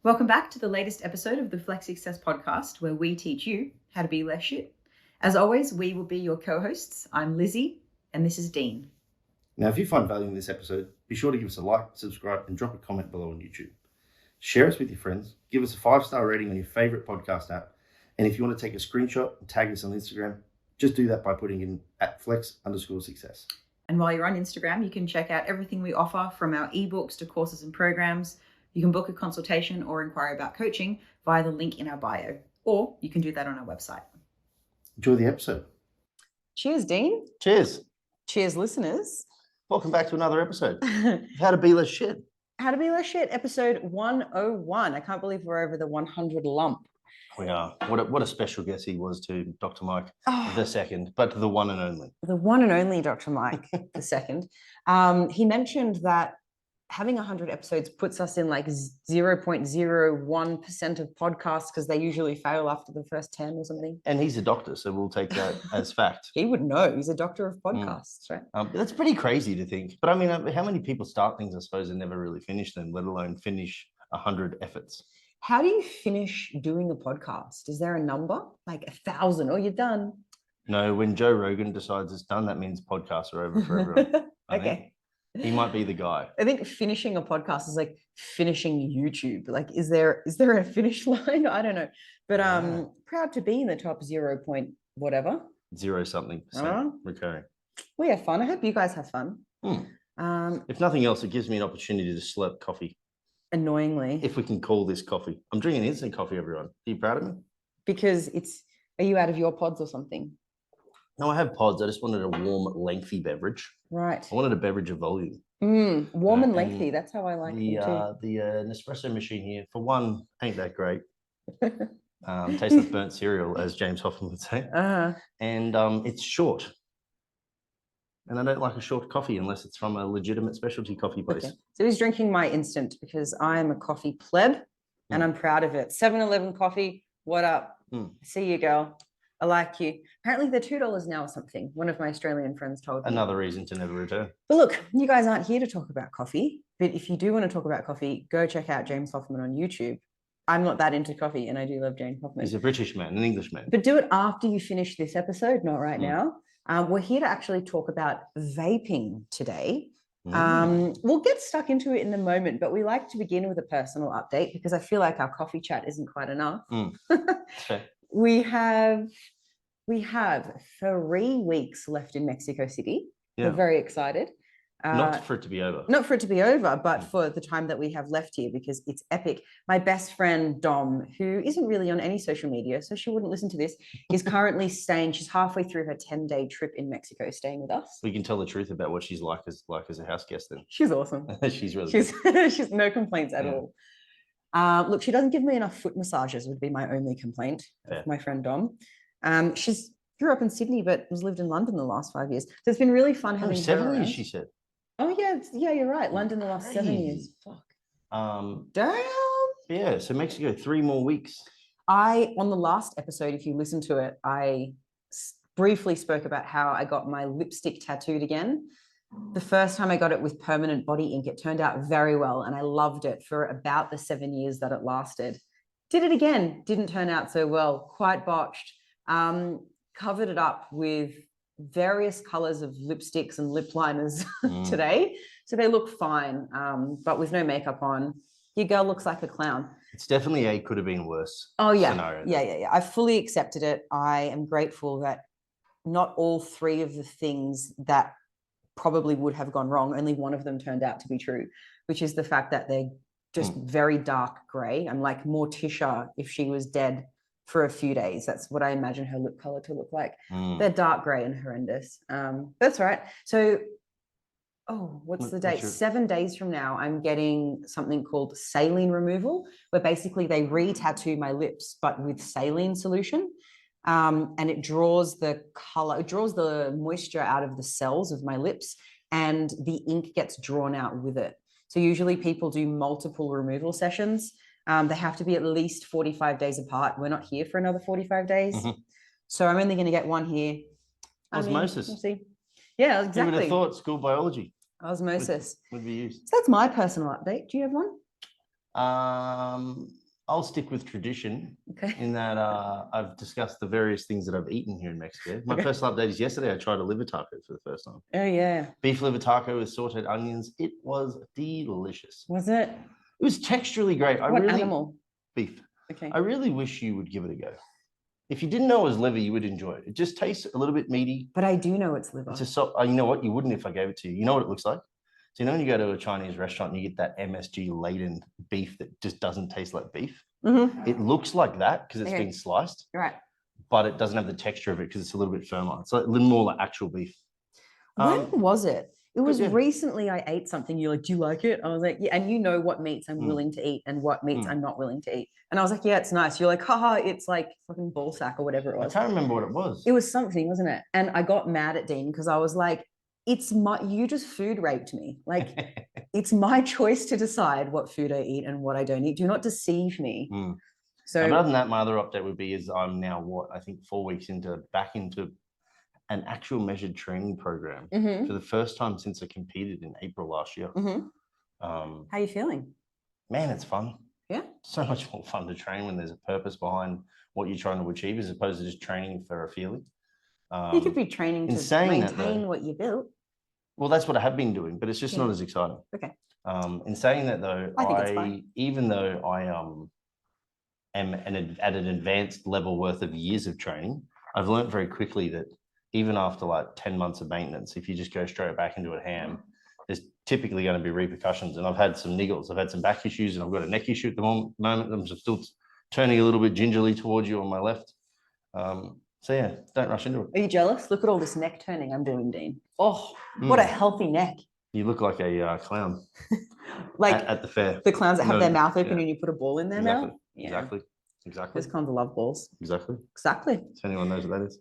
Welcome back to the latest episode of the Flex Success podcast, where we teach you how to be less shit. As always, we will be your co-hosts. I'm Lizzie, and this is Dean. Now, if you find value in this episode, be sure to give us a like, subscribe, and drop a comment below on YouTube. Share us with your friends, give us a 5-star rating on your favorite podcast app, and if you want to take a screenshot and tag us on Instagram, just do that by putting in @flex_success. And while you're on Instagram, you can check out everything we offer, from our ebooks to courses and programs. You can book a consultation or inquire about coaching via the link in our bio, or you can do that on our website. Enjoy the episode. Cheers, Dean. Cheers. Cheers, listeners. Welcome back to another episode. How to be less shit. How to be less shit, episode 101. I can't believe we're over the 100 lump. We are. What a special guest he was to Dr. Mike the second, but the one and only. The one and only Dr. Mike the second. He mentioned that having 100 episodes puts us in like 0.01% of podcasts because they usually fail after the first 10 or something. And he's a doctor, so we'll take that as fact. He would know. He's a doctor of podcasts, right? That's pretty crazy to think. But I mean, how many people start things, I suppose, and never really finish them, let alone finish 100 efforts? How do you finish doing a podcast? Is there a number? Like 1,000 or you're done? No, when Joe Rogan decides it's done, that means podcasts are over for everyone. Okay. He might be the guy. I think finishing a podcast is like finishing YouTube. Like, is there a finish line? I don't know. But proud to be in the top 0. whatever. 0-something% recurring. We have fun. I hope you guys have fun. If nothing else, it gives me an opportunity to slurp coffee. Annoyingly. If we can call this coffee. I'm drinking instant coffee, everyone. Are you proud of me? Because are you out of your pods or something? No, I have pods. I just wanted a warm, lengthy beverage. Right. I wanted a beverage of volume. Warm and lengthy. That's how I like them too. The Nespresso machine here, for one, ain't that great. Tastes like burnt cereal, as James Hoffman would say. And it's short. And I don't like a short coffee unless it's from a legitimate specialty coffee place. Okay. So he's drinking my instant because I'm a coffee pleb and I'm proud of it. 7-Eleven coffee. What up? See you, girl. I like you. Apparently they're $2 now or something. One of my Australian friends told me. Another reason to never return. But look, you guys aren't here to talk about coffee. But if you do want to talk about coffee, go check out James Hoffman on YouTube. I'm not that into coffee, and I do love James Hoffman. He's a British man, an Englishman. But do it after you finish this episode, not right now. We're here to actually talk about vaping today. We'll get stuck into it in a moment, but we like to begin with a personal update because I feel like our coffee chat isn't quite enough. Okay. We have 3 weeks left in Mexico City. Yeah. We're very excited. Not for it to be over. Not for it to be over, but for the time that we have left here, because it's epic. My best friend, Dom, who isn't really on any social media, so she wouldn't listen to this, is currently staying. She's halfway through her 10-day trip in Mexico, staying with us. We can tell the truth about what she's like as a house guest then. She's awesome. She's really she's no complaints at all. Look, she doesn't give me enough foot massages, would be my only complaint. Yeah. My friend Dom. She's grew up in Sydney, but has lived in London the last 5 years. So it's been really fun having 7 years, she said. Oh yeah, you're right. London the last 7 years. Fuck. Damn. Yeah, so Mexico, 3 more weeks. On the last episode, if you listen to it, I briefly spoke about how I got my lipstick tattooed again. The first time I got it with permanent body ink, it turned out very well, and I loved it for about the 7 years that it lasted. Did it again, didn't turn out so well, quite botched. Covered it up with various colors of lipsticks and lip liners today, so they look fine, but with no makeup on, your girl looks like a clown. It's definitely could have been worse. Oh yeah, scenario. Yeah. I fully accepted it. I am grateful that not all 3 of the things that probably would have gone wrong, only one of them turned out to be true, which is the fact that they're just very dark gray. I'm like Morticia if she was dead for a few days. That's what I imagine her lip color to look like. They're dark gray and horrendous. That's right. So, what's the date? 7 days from now, I'm getting something called saline removal, where basically they re-tattoo my lips, but with saline solution. And it draws the color, it draws the moisture out of the cells of my lips, and the ink gets drawn out with it. So usually people do multiple removal sessions. They have to be at least 45 days apart. We're not here for another 45 days. So I'm only going to get one here. Osmosis. We'll see. Yeah, exactly. You would have thought school biology. Osmosis would be used. So that's my personal update. Do you have one? I'll stick with tradition Okay. in that I've discussed the various things that I've eaten here in Mexico. My Okay. personal update is yesterday I tried a liver taco for the first time. Oh, yeah. Beef liver taco with sauteed onions. It was delicious. Was it? It was texturally great. What animal? Beef. Okay. I really wish you would give it a go. If you didn't know it was liver, you would enjoy it. It just tastes a little bit meaty. But I do know it's liver. It's a soft, you know what? You wouldn't if I gave it to you. You know what it looks like? So, you know, when you go to a Chinese restaurant and you get that MSG laden beef that just doesn't taste like beef, it looks like that because it's been sliced, right? But it doesn't have the texture of it because it's a little bit firmer. It's like a little more like actual beef. When was it? It was yeah. recently I ate something. You're like, do you like it? I was like, yeah. And you know what meats I'm willing to eat and what meats I'm not willing to eat. And I was like, yeah, it's nice. You're like, haha, it's like fucking ball sack or whatever it was. I can't remember what it was. It was something, wasn't it? And I got mad at Dean because I was like, you just food raped me. Like, it's my choice to decide what food I eat and what I don't eat. Do not deceive me. So other than that, my other update would be is I'm now I think 4 weeks back into an actual measured training program for the first time since I competed in April last year. How are you feeling? Man, it's fun. Yeah. So much more fun to train when there's a purpose behind what you're trying to achieve as opposed to just training for a feeling. You could be training to maintain what you built. Well, that's what I have been doing, but it's just not as exciting. Okay. In saying that though, I think it's fine. Even though I am at an advanced level worth of years of training, I've learned very quickly that even after like 10 months of maintenance, if you just go straight back into a ham, there's typically going to be repercussions. And I've had some niggles. I've had some back issues and I've got a neck issue at the moment. I'm just still turning a little bit gingerly towards you on my left. So yeah, don't rush into it. Are you jealous? Look at all this neck turning I'm doing, Dean. Oh, what a healthy neck. You look like a clown. Like at the fair. The clowns that have their mouth open and you put a ball in their mouth. Yeah. Exactly. Those clowns love balls. Exactly. If anyone knows what that is.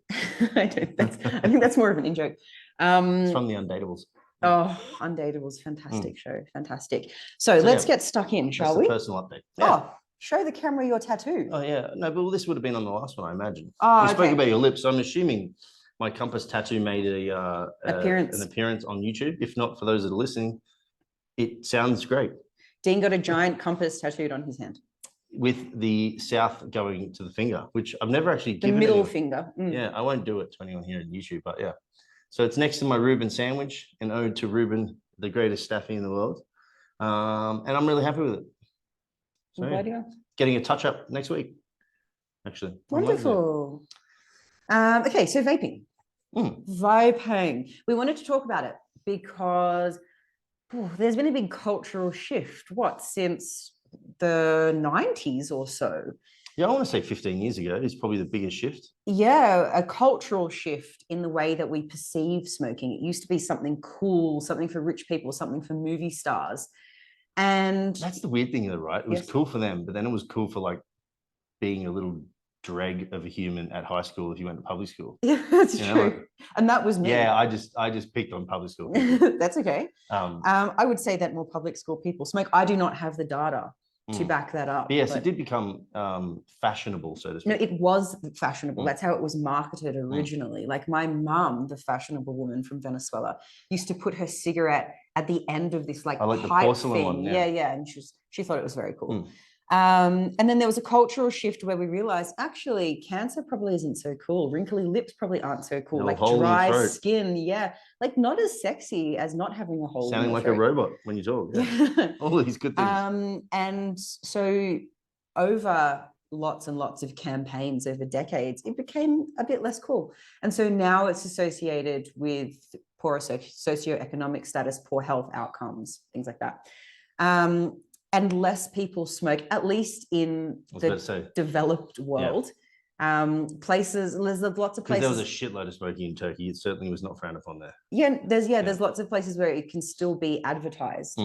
I think that's more of an in-joke. It's from the Undateables. Oh, Undateables, fantastic show. Fantastic. So let's get stuck in, shall we? Personal update. Yeah. Oh, show the camera your tattoo. Oh yeah. No, but this would have been on the last one, I imagine. Oh, we spoke about your lips. So I'm assuming my compass tattoo made an appearance on YouTube. If not, for those that are listening, it sounds great. Dean got a giant compass tattooed on his hand. With the south going to the finger, which I've never actually given. The middle finger. Yeah, I won't do it to anyone here on YouTube, but yeah. So it's next to my Reuben sandwich, an ode to Reuben, the greatest staffy in the world. And I'm really happy with it. So yeah, getting a touch up next week, actually. Wonderful. Okay, so vaping. Vaping. We wanted to talk about it because there's been a big cultural shift. Since the 90s or so? Yeah, I want to say 15 years ago is probably the biggest shift. Yeah, a cultural shift in the way that we perceive smoking. It used to be something cool, something for rich people, something for movie stars. And that's the weird thing, though, right? It was cool for them, but then it was cool for like being a little dreg of a human at high school if you went to public school. Yeah, that's true. And that was me. Yeah, I just picked on public school. That's okay. I would say that more public school people smoke. I do not have the data to back that up. But yes, it did become fashionable, so to speak. No, it was fashionable. That's how it was marketed originally. Like my mum, the fashionable woman from Venezuela, used to put her cigarette at the end of this like the porcelain thing. One. Yeah. And she thought it was very cool. And then there was a cultural shift where we realized actually cancer probably isn't so cool. Wrinkly lips probably aren't so cool. Like dry skin. Yeah. Like not as sexy as not having a hole. Sounding like a robot when you talk. Yeah. All these good things. And so over lots and lots of campaigns over decades, it became a bit less cool. And so now it's associated with poorer socioeconomic status, poor health outcomes, things like that. And less people smoke, at least in the developed world. Places, there's lots of places. There was a shitload of smoking in Turkey. It certainly was not frowned upon there. There's lots of places where it can still be advertised.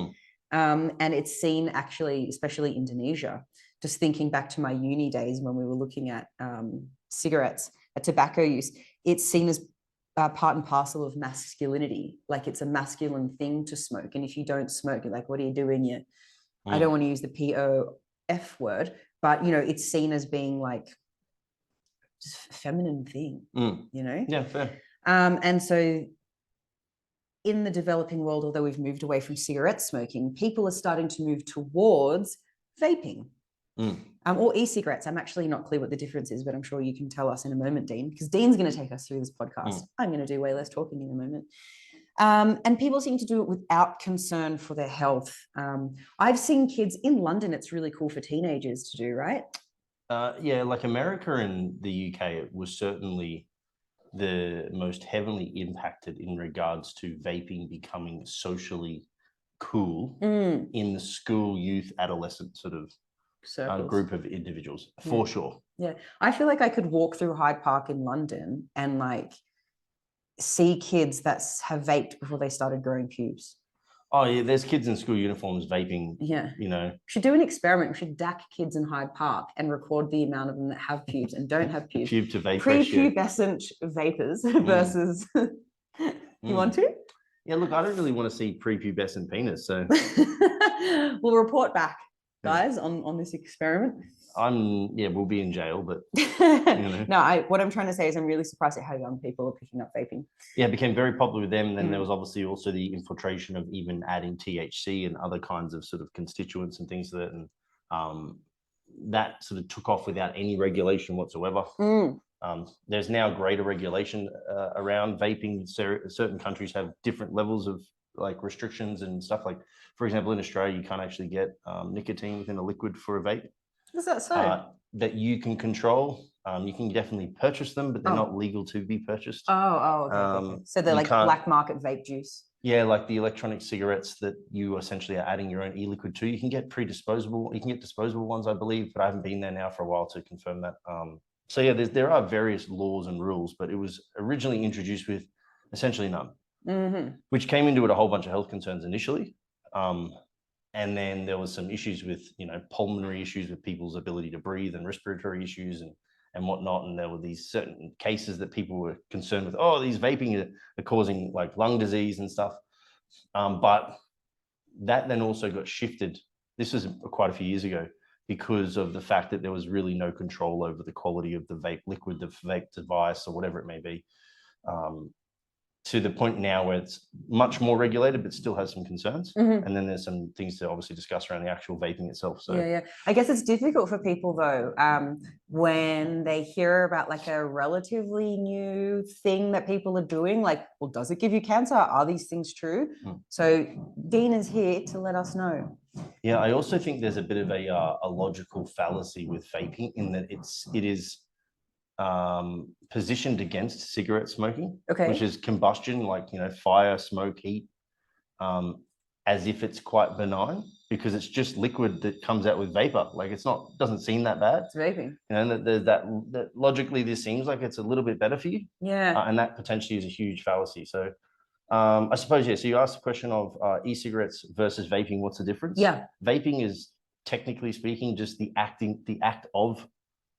And it's seen actually, especially Indonesia, just thinking back to my uni days when we were looking at cigarettes, tobacco use, it's seen as part and parcel of masculinity. Like it's a masculine thing to smoke. And if you don't smoke, you're like, what are you doing? I don't want to use the POF word, but it's seen as being like just a feminine thing, Yeah, fair. And so in the developing world, although we've moved away from cigarette smoking, people are starting to move towards vaping. Or e-cigarettes. I'm actually not clear what the difference is, but I'm sure you can tell us in a moment, Dean, because Dean's going to take us through this podcast. I'm going to do way less talking in a moment. And people seem to do it without concern for their health. I've seen kids in London, it's really cool for teenagers to do, right? Yeah, like America and the UK, it was certainly the most heavily impacted in regards to vaping becoming socially cool in the school, youth, adolescent sort of group of individuals, for sure. Yeah, I feel like I could walk through Hyde Park in London and like see kids that have vaped before they started growing pubes. Oh yeah, there's kids in school uniforms vaping. Yeah, you know, we should do an experiment. We should DAC kids in Hyde Park and record the amount of them that have pubes and don't have pubes. Pube to vape prepubescent vapors versus. You want to? Yeah, look, I don't really want to see prepubescent penis, so we'll report back, guys, on this experiment. We'll be in jail, but No, what I'm trying to say is I'm really surprised at how young people are picking up vaping. Yeah, it became very popular with them. And then there was obviously also the infiltration of even adding THC and other kinds of sort of constituents and things to that. And that sort of took off without any regulation whatsoever. There's now greater regulation around vaping. Certain countries have different levels of like restrictions and stuff. Like, for example, in Australia, you can't actually get nicotine within a liquid for a vape. Is that so? That you can control. You can definitely purchase them, but they're not legal to be purchased. Okay. So they're like black market vape juice. Yeah, like the electronic cigarettes that you essentially are adding your own e-liquid to. You can get disposable ones, I believe, but I haven't been there now for a while to confirm that. So yeah, there are various laws and rules, but it was originally introduced with essentially none, which came into it a whole bunch of health concerns initially. And then there was some issues with, pulmonary issues with people's ability to breathe and respiratory issues and whatnot. And there were these certain cases that people were concerned with, these vaping are causing like lung disease and stuff. But that then also got shifted. This was quite a few years ago because of the fact that there was really no control over the quality of the vape liquid, the vape device, or whatever it may be. To the point now where it's much more regulated, but still has some concerns. And then there's some things to obviously discuss around the actual vaping itself. So yeah. I guess it's difficult for people though, when they hear about like a relatively new thing that people are doing, like, well, does it give you cancer? Are these things true? So Dean is here to let us know. Yeah, I also think there's a bit of a logical fallacy with vaping in that it is positioned against cigarette smoking, which is combustion, like fire, smoke, heat, as if it's quite benign because it's just liquid that comes out with vapor. Like doesn't seem that bad. It's vaping. That logically this seems like it's a little bit better for you. Yeah. And that potentially is a huge fallacy. So I suppose, so you asked the question of e-cigarettes versus vaping. What's the difference? Yeah. Vaping is technically speaking just the act of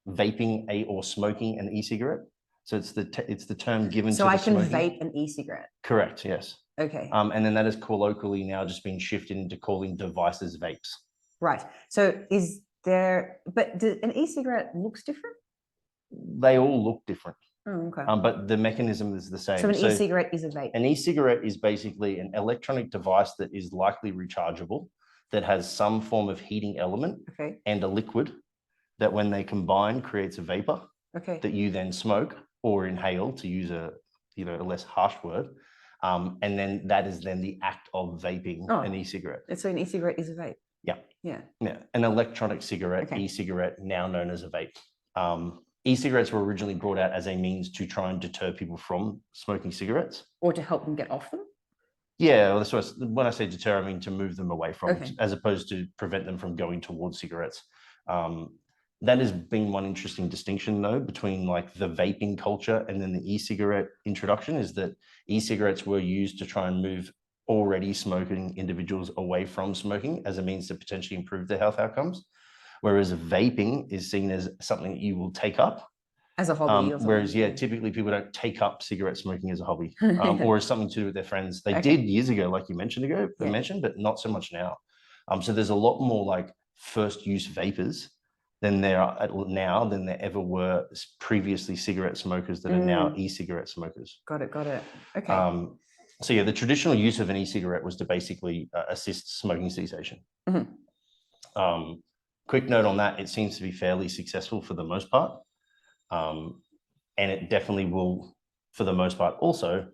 vaping or smoking an e-cigarette. So it's the term given to so I can smoking. vape an e-cigarette. Correct, yes. Okay. And then that is colloquially now just been shifted into calling devices vapes. Right. So but an e-cigarette looks different? They all look different. Oh, okay. But the mechanism is the same. So an e-cigarette is a vape? An e-cigarette is basically an electronic device that is likely rechargeable, that has some form of heating element and a liquid that when they combine creates a vapor that you then smoke or inhale, to use a less harsh word. And then that is then the act of vaping an e-cigarette. So an e-cigarette is a vape? Yeah. An electronic cigarette, e-cigarette, now known as a vape. E-cigarettes were originally brought out as a means to try and deter people from smoking cigarettes. Or to help them get off them? Yeah, well, that's what when I say deter, I mean to move them away from, as opposed to prevent them from going towards cigarettes. That has been one interesting distinction, though, between like the vaping culture and then the e-cigarette introduction, is that e-cigarettes were used to try and move already smoking individuals away from smoking as a means to potentially improve their health outcomes. Whereas vaping is seen as something that you will take up. As a hobby. Whereas, typically people don't take up cigarette smoking as a hobby or as something to do with their friends. They did years ago, like you mentioned, but not so much now. So there's a lot more like first use vapors than there are now than there ever were previously cigarette smokers that are now e-cigarette smokers. Got it. Okay. So yeah, the traditional use of an e-cigarette was to basically assist smoking cessation. quick note on that, it seems to be fairly successful for the most part. And it definitely will, for the most part, also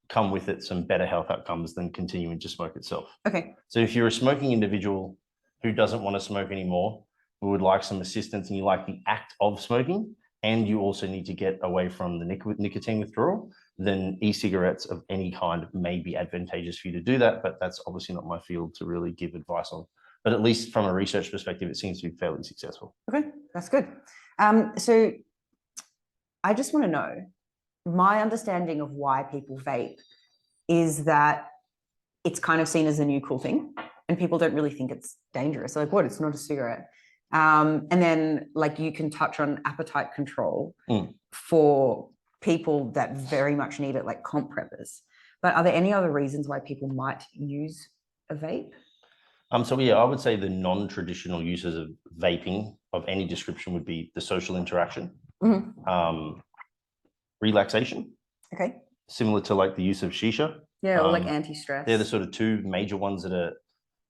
come with it some better health outcomes than continuing to smoke itself. Okay. So if you're a smoking individual who doesn't want to smoke anymore, who would like some assistance and you like the act of smoking, and you also need to get away from the nicotine withdrawal, then e-cigarettes of any kind may be advantageous for you to do that, but that's obviously not my field to really give advice on. But at least from a research perspective, it seems to be fairly successful. Okay, that's good. So I just want to know, my understanding of why people vape is that it's kind of seen as a new cool thing and people don't really think it's dangerous. They're like, what? It's not a cigarette. And then like you can touch on appetite control for people that very much need it, like comp preppers. But are there any other reasons why people might use a vape? So yeah, I would say the non-traditional uses of vaping of any description would be the social interaction, relaxation. Okay. Similar to like the use of shisha. Yeah, or like anti-stress. They're the sort of two major ones that are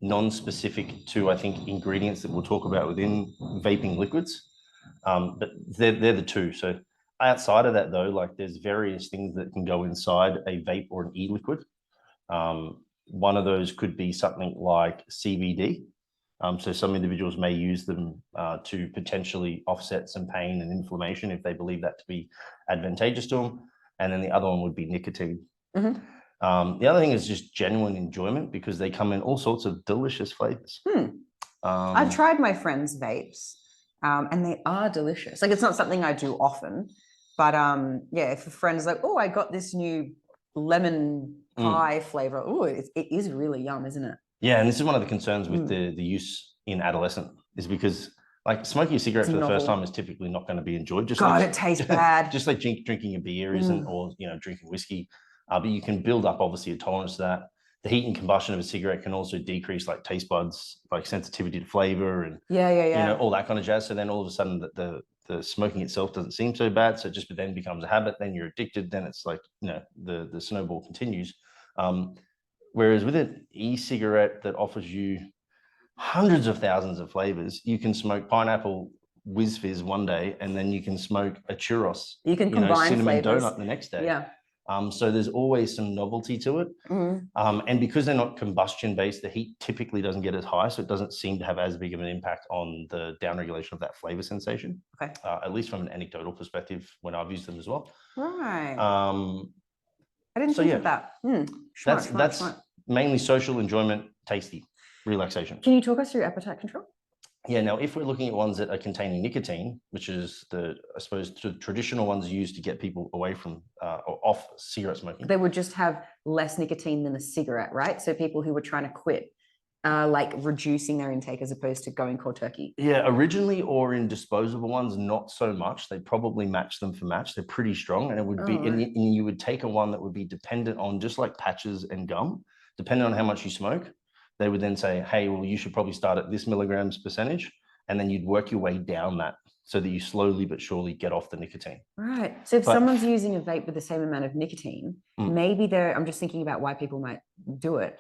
non-specific to, I think, ingredients that we'll talk about within vaping liquids. But they're the two. So outside of that though, like there's various things that can go inside a vape or an e-liquid. One of those could be something like CBD. So some individuals may use them to potentially offset some pain and inflammation if they believe that to be advantageous to them. And then the other one would be nicotine. The other thing is just genuine enjoyment because they come in all sorts of delicious flavors. I've tried my friends' vapes and they are delicious. Like it's not something I do often, but yeah, if a friend's like, oh, I got this new lemon pie flavor. Oh, it is really yum, isn't it? Yeah, and this is one of the concerns with the use in adolescent is because like smoking a cigarette for the first time is typically not going to be enjoyed. Just God, like, it tastes bad. Just like drinking a beer isn't, or drinking whiskey. But you can build up obviously a tolerance to that. The heat and combustion of a cigarette can also decrease like taste buds, like sensitivity to flavor, and all that kind of jazz. So then all of a sudden the smoking itself doesn't seem so bad. So it just then becomes a habit. Then you're addicted. Then it's like the snowball continues. Whereas with an e-cigarette that offers you hundreds of thousands of flavors, you can smoke pineapple whiz fizz one day, and then you can smoke a churros. You can combine cinnamon flavors. donut the next day. Yeah. So there's always some novelty to it. And because they're not combustion based, the heat typically doesn't get as high, so it doesn't seem to have as big of an impact on the downregulation of that flavor sensation. Okay. At least from an anecdotal perspective when I've used them as well. Right. I didn't think of that. That's mainly social enjoyment, tasty, relaxation. Can you talk us through appetite control? Yeah, now if we're looking at ones that are containing nicotine, which is I suppose, the traditional ones used to get people away from or off cigarette smoking. They would just have less nicotine than a cigarette, right? So people who were trying to quit, like reducing their intake as opposed to going cold turkey. Yeah, originally or in disposable ones, not so much. They probably match them for match. They're pretty strong, and it would be, and you would take a one that would be dependent on just like patches and gum, depending on how much you smoke. They would then say, hey, well, you should probably start at this milligrams percentage, and then you'd work your way down that so that you slowly but surely get off the nicotine. Right. So if someone's using a vape with the same amount of nicotine, maybe I'm just thinking about why people might do it.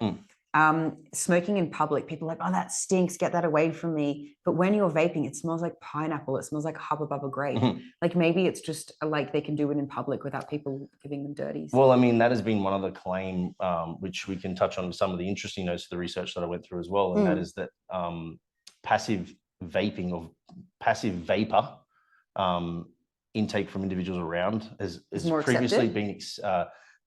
Smoking in public, people are like, oh, that stinks, get that away from me. But when you're vaping, it smells like pineapple, it smells like Hubba Bubba grape. Like maybe it's just like they can do it in public without people giving them dirties. Well, I mean, that has been one of the claim, which we can touch on some of the interesting notes of the research that I went through as well. And that is that passive vaping or passive vapor intake from individuals around has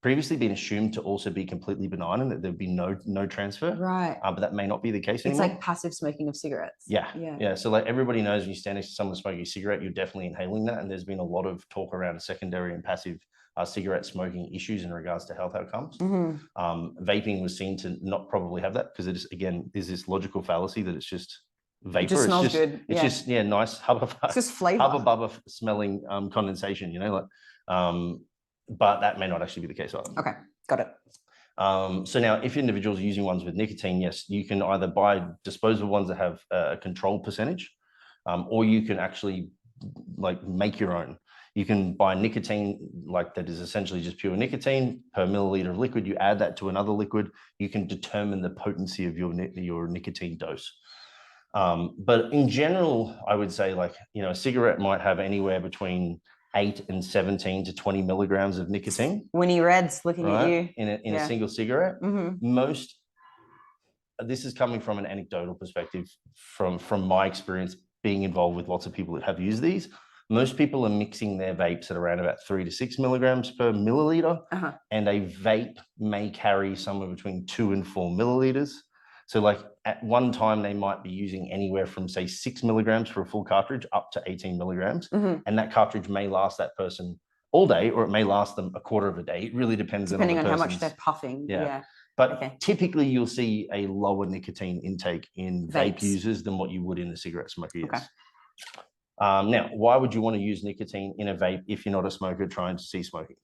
previously been assumed to also be completely benign and that there'd be no transfer. Right. But that may not be the case anymore. It's like passive smoking of cigarettes. Yeah. So like everybody knows when you stand next to someone smoking a cigarette, you're definitely inhaling that. And there's been a lot of talk around secondary and passive cigarette smoking issues in regards to health outcomes. Vaping was seen to not probably have that because it is, again, there's this logical fallacy that it's just vapor. It just smells good. It's just nice it's just flavor. Hubba Bubba smelling condensation, but that may not actually be the case either. Okay, got it. So now if individuals are using ones with nicotine, yes, you can either buy disposable ones that have a controlled percentage, or you can actually like make your own. You can buy nicotine like that is essentially just pure nicotine per milliliter of liquid. You add that to another liquid, you can determine the potency of your nicotine dose. But in general, I would say, like, you know, a cigarette might have anywhere between 8 and 17 to 20 milligrams of nicotine. Winnie Red's looking at you. In a single cigarette. Mm-hmm. This is coming from an anecdotal perspective from my experience being involved with lots of people that have used these. Most people are mixing their vapes at around about 3 to 6 milligrams per milliliter, and a vape may carry somewhere between 2 and 4 milliliters. So like at one time, they might be using anywhere from, say, 6 milligrams for a full cartridge up to 18 milligrams. And that cartridge may last that person all day, or it may last them a quarter of a day. It really depends depending on how much they're puffing. Yeah. But typically you'll see a lower nicotine intake in vape users than what you would in the cigarette smoker. Yes. Now, why would you want to use nicotine in a vape if you're not a smoker trying to cease smoking?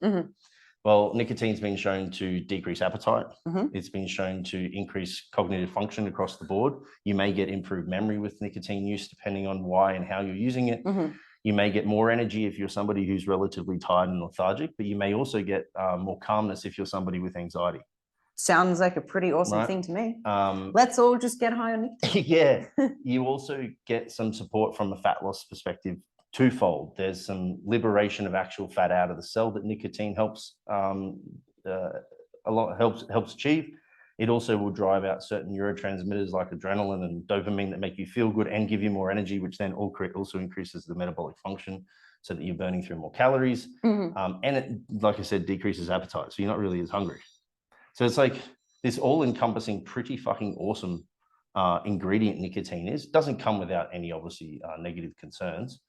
Well, nicotine's been shown to decrease appetite. It's been shown to increase cognitive function across the board. You may get improved memory with nicotine use, depending on why and how you're using it. You may get more energy if you're somebody who's relatively tired and lethargic, but you may also get more calmness if you're somebody with anxiety. Sounds like a pretty awesome thing to me. Let's all just get high on nicotine. You also get some support from a fat loss perspective twofold. There's some liberation of actual fat out of the cell that nicotine helps achieve. It also will drive out certain neurotransmitters like adrenaline and dopamine that make you feel good and give you more energy, which then also increases the metabolic function so that you're burning through more calories. And it, like I said, decreases appetite. So you're not really as hungry. So it's like this all-encompassing, pretty fucking awesome ingredient nicotine is. Doesn't come without any, obviously, negative concerns.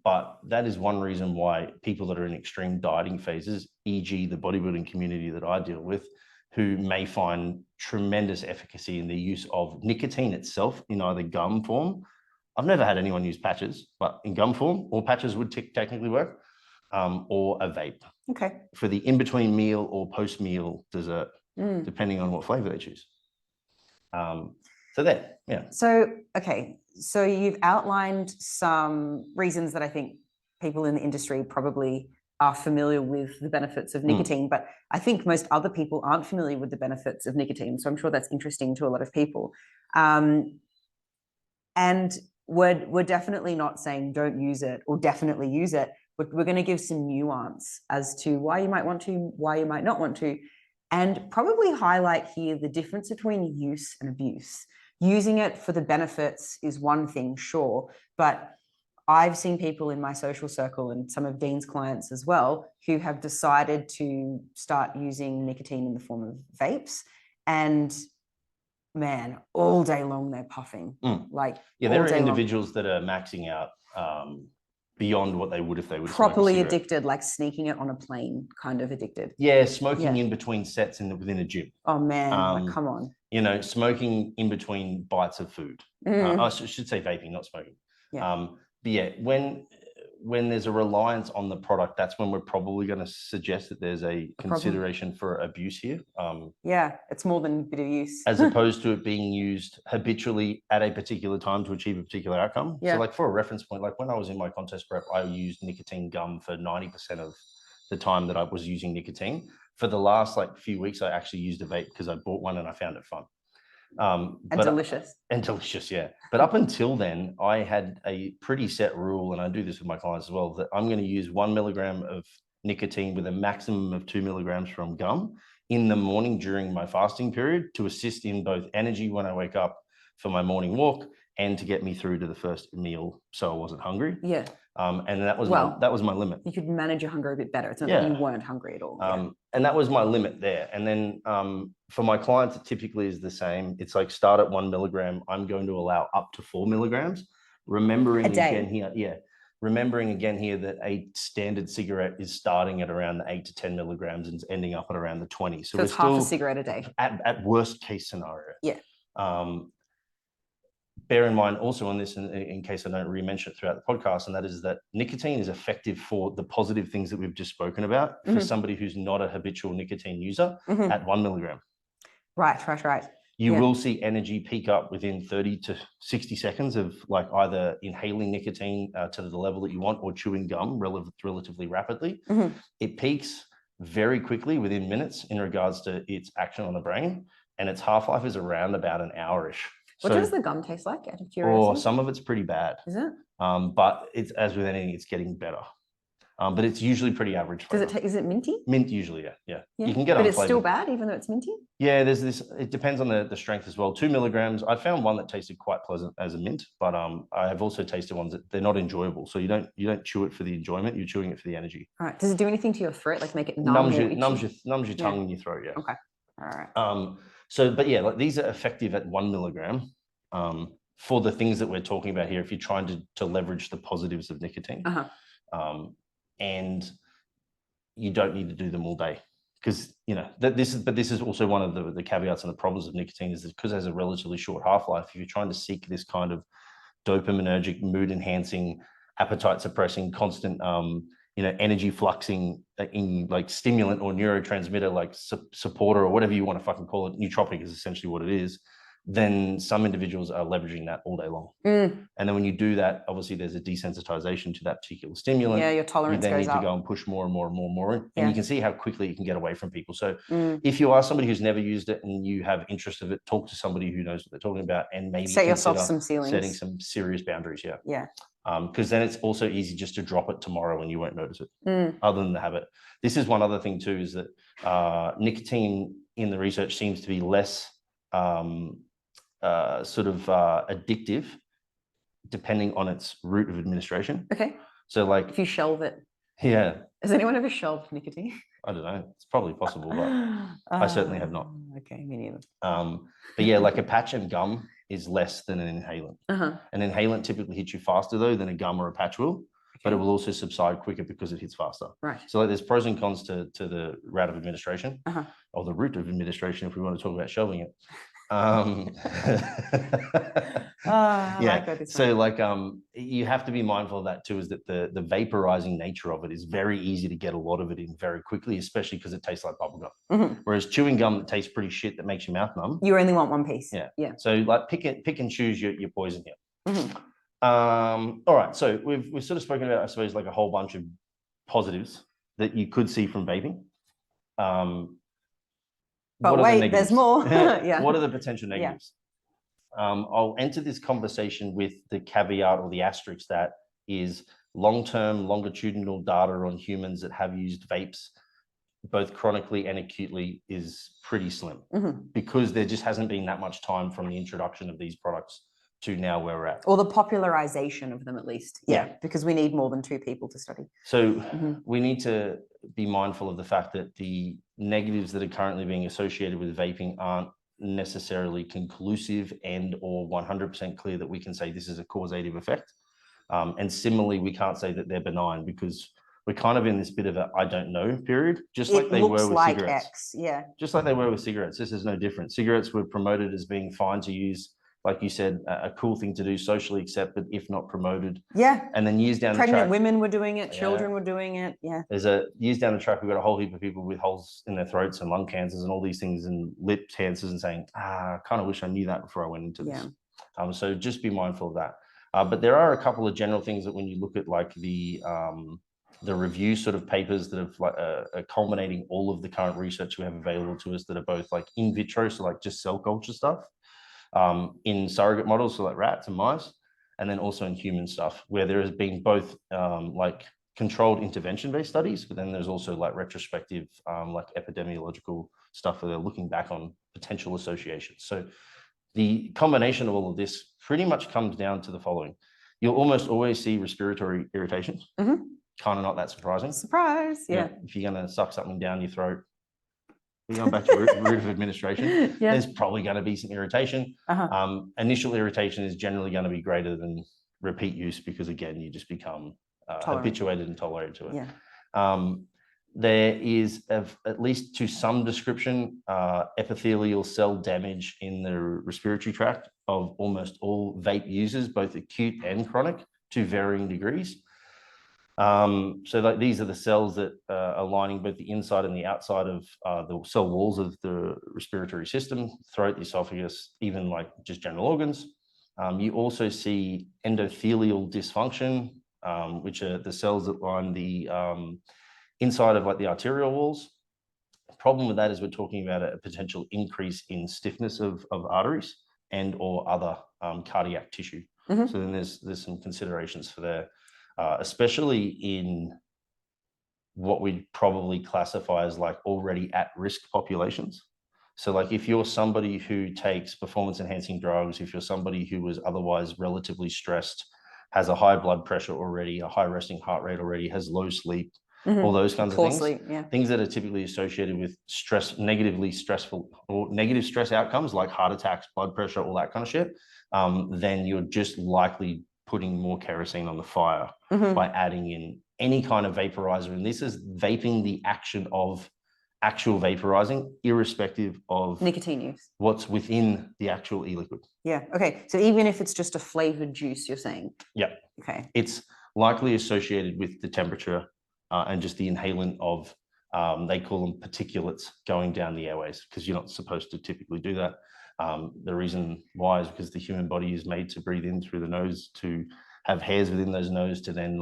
But that is one reason why people that are in extreme dieting phases, e.g. the bodybuilding community that I deal with, who may find tremendous efficacy in the use of nicotine itself in either gum form. I've never had anyone use patches, but in gum form, or patches would technically work, or a vape. For the in-between meal or post-meal dessert, depending on what flavor they choose. So you've outlined some reasons that I think people in the industry probably are familiar with the benefits of nicotine, but I think most other people aren't familiar with the benefits of nicotine. So I'm sure that's interesting to a lot of people. And we're definitely not saying don't use it or definitely use it. We're going to give some nuance as to why you might want to, why you might not want to, and probably highlight here the difference between use and abuse. Using it for the benefits is one thing, sure, but I've seen people in my social circle and some of Dean's clients as well who have decided to start using nicotine in the form of vapes, and man, all day long they're puffing. There are individuals that are maxing out beyond what they would if they would properly addicted, like sneaking it on a plane, kind of addicted. Smoking in between sets within a gym. Oh man, come on. You know, smoking in between bites of food. I should say vaping, not smoking. But when there's a reliance on the product, that's when we're probably going to suggest that there's a consideration for abuse here. It's more than a bit of use. As opposed to it being used habitually at a particular time to achieve a particular outcome. So like for a reference point, like when I was in my contest prep, I used nicotine gum for 90% of the time that I was using nicotine. For the last few weeks, I actually used a vape because I bought one and I found it fun. Delicious. But up until then, I had a pretty set rule, and I do this with my clients as well, that I'm going to use 1 milligram of nicotine with a maximum of 2 milligrams from gum in the morning during my fasting period to assist in both energy when I wake up for my morning walk and to get me through to the first meal so I wasn't hungry. And that was my limit. You could manage your hunger a bit better. It's not that you weren't hungry at all. And that was my limit there. And then for my clients, it typically is the same. It's like start at 1 milligram. I'm going to allow up to 4 milligrams. Remembering again here that a standard cigarette is starting at around the 8 to 10 milligrams and ending up at around the 20. So it's half a cigarette a day. At worst case scenario. Bear in mind also on this, in case I don't re-mention it throughout the podcast, and that is that nicotine is effective for the positive things that we've just spoken about for somebody who's not a habitual nicotine user at 1 milligram. Right. You will see energy peak up within 30 to 60 seconds of either inhaling nicotine to the level that you want or chewing gum relatively rapidly. It peaks very quickly within minutes in regards to its action on the brain, and its half-life is around about an hour-ish. What So, does the gum taste like, out of or curiosity? some of it's pretty bad. Is it? But it's, as with anything, it's getting better. But it's usually pretty average Does flavor. is it minty? Mint usually, yeah. Yeah. You can get but it's still unflavored. bad, even though it's minty? Yeah, there's this, it depends on the strength as well. 2 milligrams, I found one that tasted quite pleasant as a mint, but I have also tasted ones that they're not enjoyable. So you don't chew it for the enjoyment, you're chewing it for the energy. All right. Does it do anything to your throat, like make it numb or itchy? Numbs your tongue and your throat, yeah. Okay. All right. So, but yeah, like these are effective at 1 milligram for the things that we're talking about here, if you're trying to leverage the positives of nicotine. And you don't need to do them all day, because this is also one of the caveats and the problems of nicotine, is that because it has a relatively short half-life, if you're trying to seek this kind of dopaminergic, mood enhancing, appetite suppressing, constant energy fluxing in like stimulant or neurotransmitter, like supporter or whatever you want to fucking call it, nootropic is essentially what it is, then some individuals are leveraging that all day long. And then when you do that, obviously there's a desensitization to that particular stimulant. Yeah, your tolerance you then goes need up. to go and push more and more and more and more. And you can see how quickly you can get away from people. So Mm. if you are somebody who's never used it and you have interest of it, talk to somebody who knows what they're talking about, and maybe Set yourself consider some ceilings. setting some serious boundaries. Yeah. Because then it's also easy just to drop it tomorrow and you won't notice it, Mm. other than the habit. This is one other thing too, is that nicotine in the research seems to be less addictive depending on its route of administration. Okay. So like, if you shelve it. Yeah. Has anyone ever shelved nicotine? I don't know. It's probably possible, but I certainly have not. Okay, me neither. But yeah, like a patch and gum is less than an inhalant. An inhalant typically hits you faster though than a gum or a patch will, but it will also subside quicker because it hits faster. Right. So like there's pros and cons to the route of administration, or the route of administration if we want to talk about shelving it. So like you have to be mindful of that too, is that the vaporizing nature of it is very easy to get a lot of it in very quickly, especially because it tastes like bubblegum. Whereas chewing gum that tastes pretty shit, that makes your mouth numb, you only want one piece. Yeah. So like pick and choose your poison here. All right, so we've sort of spoken about, I suppose, like a whole bunch of positives that you could see from vaping. But wait, there's more. What are the potential negatives? I'll enter this conversation with the caveat or the asterisk that is long-term longitudinal data on humans that have used vapes, both chronically and acutely, is pretty slim, because there just hasn't been that much time from the introduction of these products to now where we're at. Or the popularization of them, at least. Yeah, because we need more than 2 people to study. So we need to be mindful of the fact that the negatives that are currently being associated with vaping aren't necessarily conclusive and or 100% clear that we can say this is a causative effect. And similarly, we can't say that they're benign, because we're kind of in this bit of a I don't know period, just like they were with cigarettes. Just like they were with cigarettes. This is no different. Cigarettes were promoted as being fine to use, like you said, a cool thing to do, socially accepted, if not promoted. And then years down the track, pregnant women were doing it, children were doing it. There's years down the track, we've got a whole heap of people with holes in their throats and lung cancers and all these things and lip cancers, and saying, I kind of wish I knew that before I went into this. So just be mindful of that. But there are a couple of general things that when you look at like the review sort of papers that have like culminating all of the current research we have available to us, that are both like in vitro, so like just cell culture stuff, in surrogate models, so like rats and mice, and then also in human stuff, where there has been both like controlled intervention-based studies, but then there's also like retrospective, like epidemiological stuff where they're looking back on potential associations. So the combination of all of this pretty much comes down to the following. You'll almost always see respiratory irritations. Kind of not that surprising. Surprise, If you're going to suck something down your throat, we're going back to route of administration, there's probably going to be some irritation. Initial irritation is generally going to be greater than repeat use, because again, you just become habituated and tolerated to it. There is, at least to some description, epithelial cell damage in the respiratory tract of almost all vape users, both acute and chronic, to varying degrees. So like these are the cells that are lining both the inside and the outside of the cell walls of the respiratory system, throat, the esophagus, even like just general organs. You also see endothelial dysfunction, which are the cells that line the inside of like the arterial walls. The problem with that is we're talking about a potential increase in stiffness of arteries, and or other cardiac tissue. Mhm. So then there's some considerations for there, especially in what we'd probably classify as like already at-risk populations. So like if you're somebody who takes performance enhancing drugs, if you're somebody who was otherwise relatively stressed, has a high blood pressure already, a high resting heart rate already, has low sleep, all those kinds of Poor things, sleep, yeah. things that are typically associated with negatively stressful or negative stress outcomes like heart attacks, blood pressure, all that kind of shit, then you're just likely putting more kerosene on the fire by adding in any kind of vaporizer. And this is vaping the action of actual vaporizing, irrespective of Nicotine use. what's within the actual e-liquid. Yeah. Okay. So even if it's just a flavored juice, you're saying? Yeah. Okay. It's likely associated with the temperature and just the inhalant of, they call them particulates going down the airways, because you're not supposed to typically do that. The reason why is because the human body is made to breathe in through the nose, to have hairs within those nose to then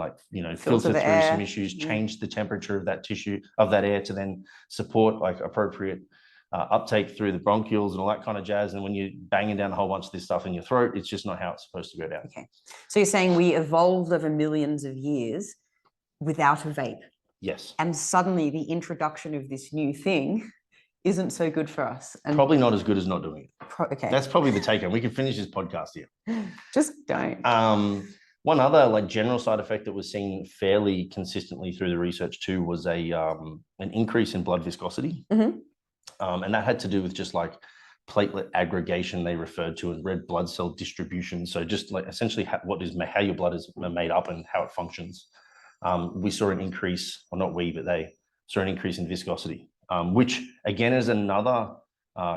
filter through air. some issues, change the temperature of that tissue, of that air, to then support like appropriate uptake through the bronchioles and all that kind of jazz. And when you're banging down a whole bunch of this stuff in your throat, it's just not how it's supposed to go down. Okay. So you're saying we evolved over millions of years without a vape. Yes. And suddenly the introduction of this new thing isn't so good for us. And probably not as good as not doing it. okay. That's probably the take home. We can finish this podcast here. Just don't. One other like general side effect that was seen fairly consistently through the research too was an increase in blood viscosity. And that had to do with just like platelet aggregation, they referred to, and red blood cell distribution. So just like essentially how your blood is made up and how it functions. We saw an increase, or not we, but they saw an increase in viscosity, which again is another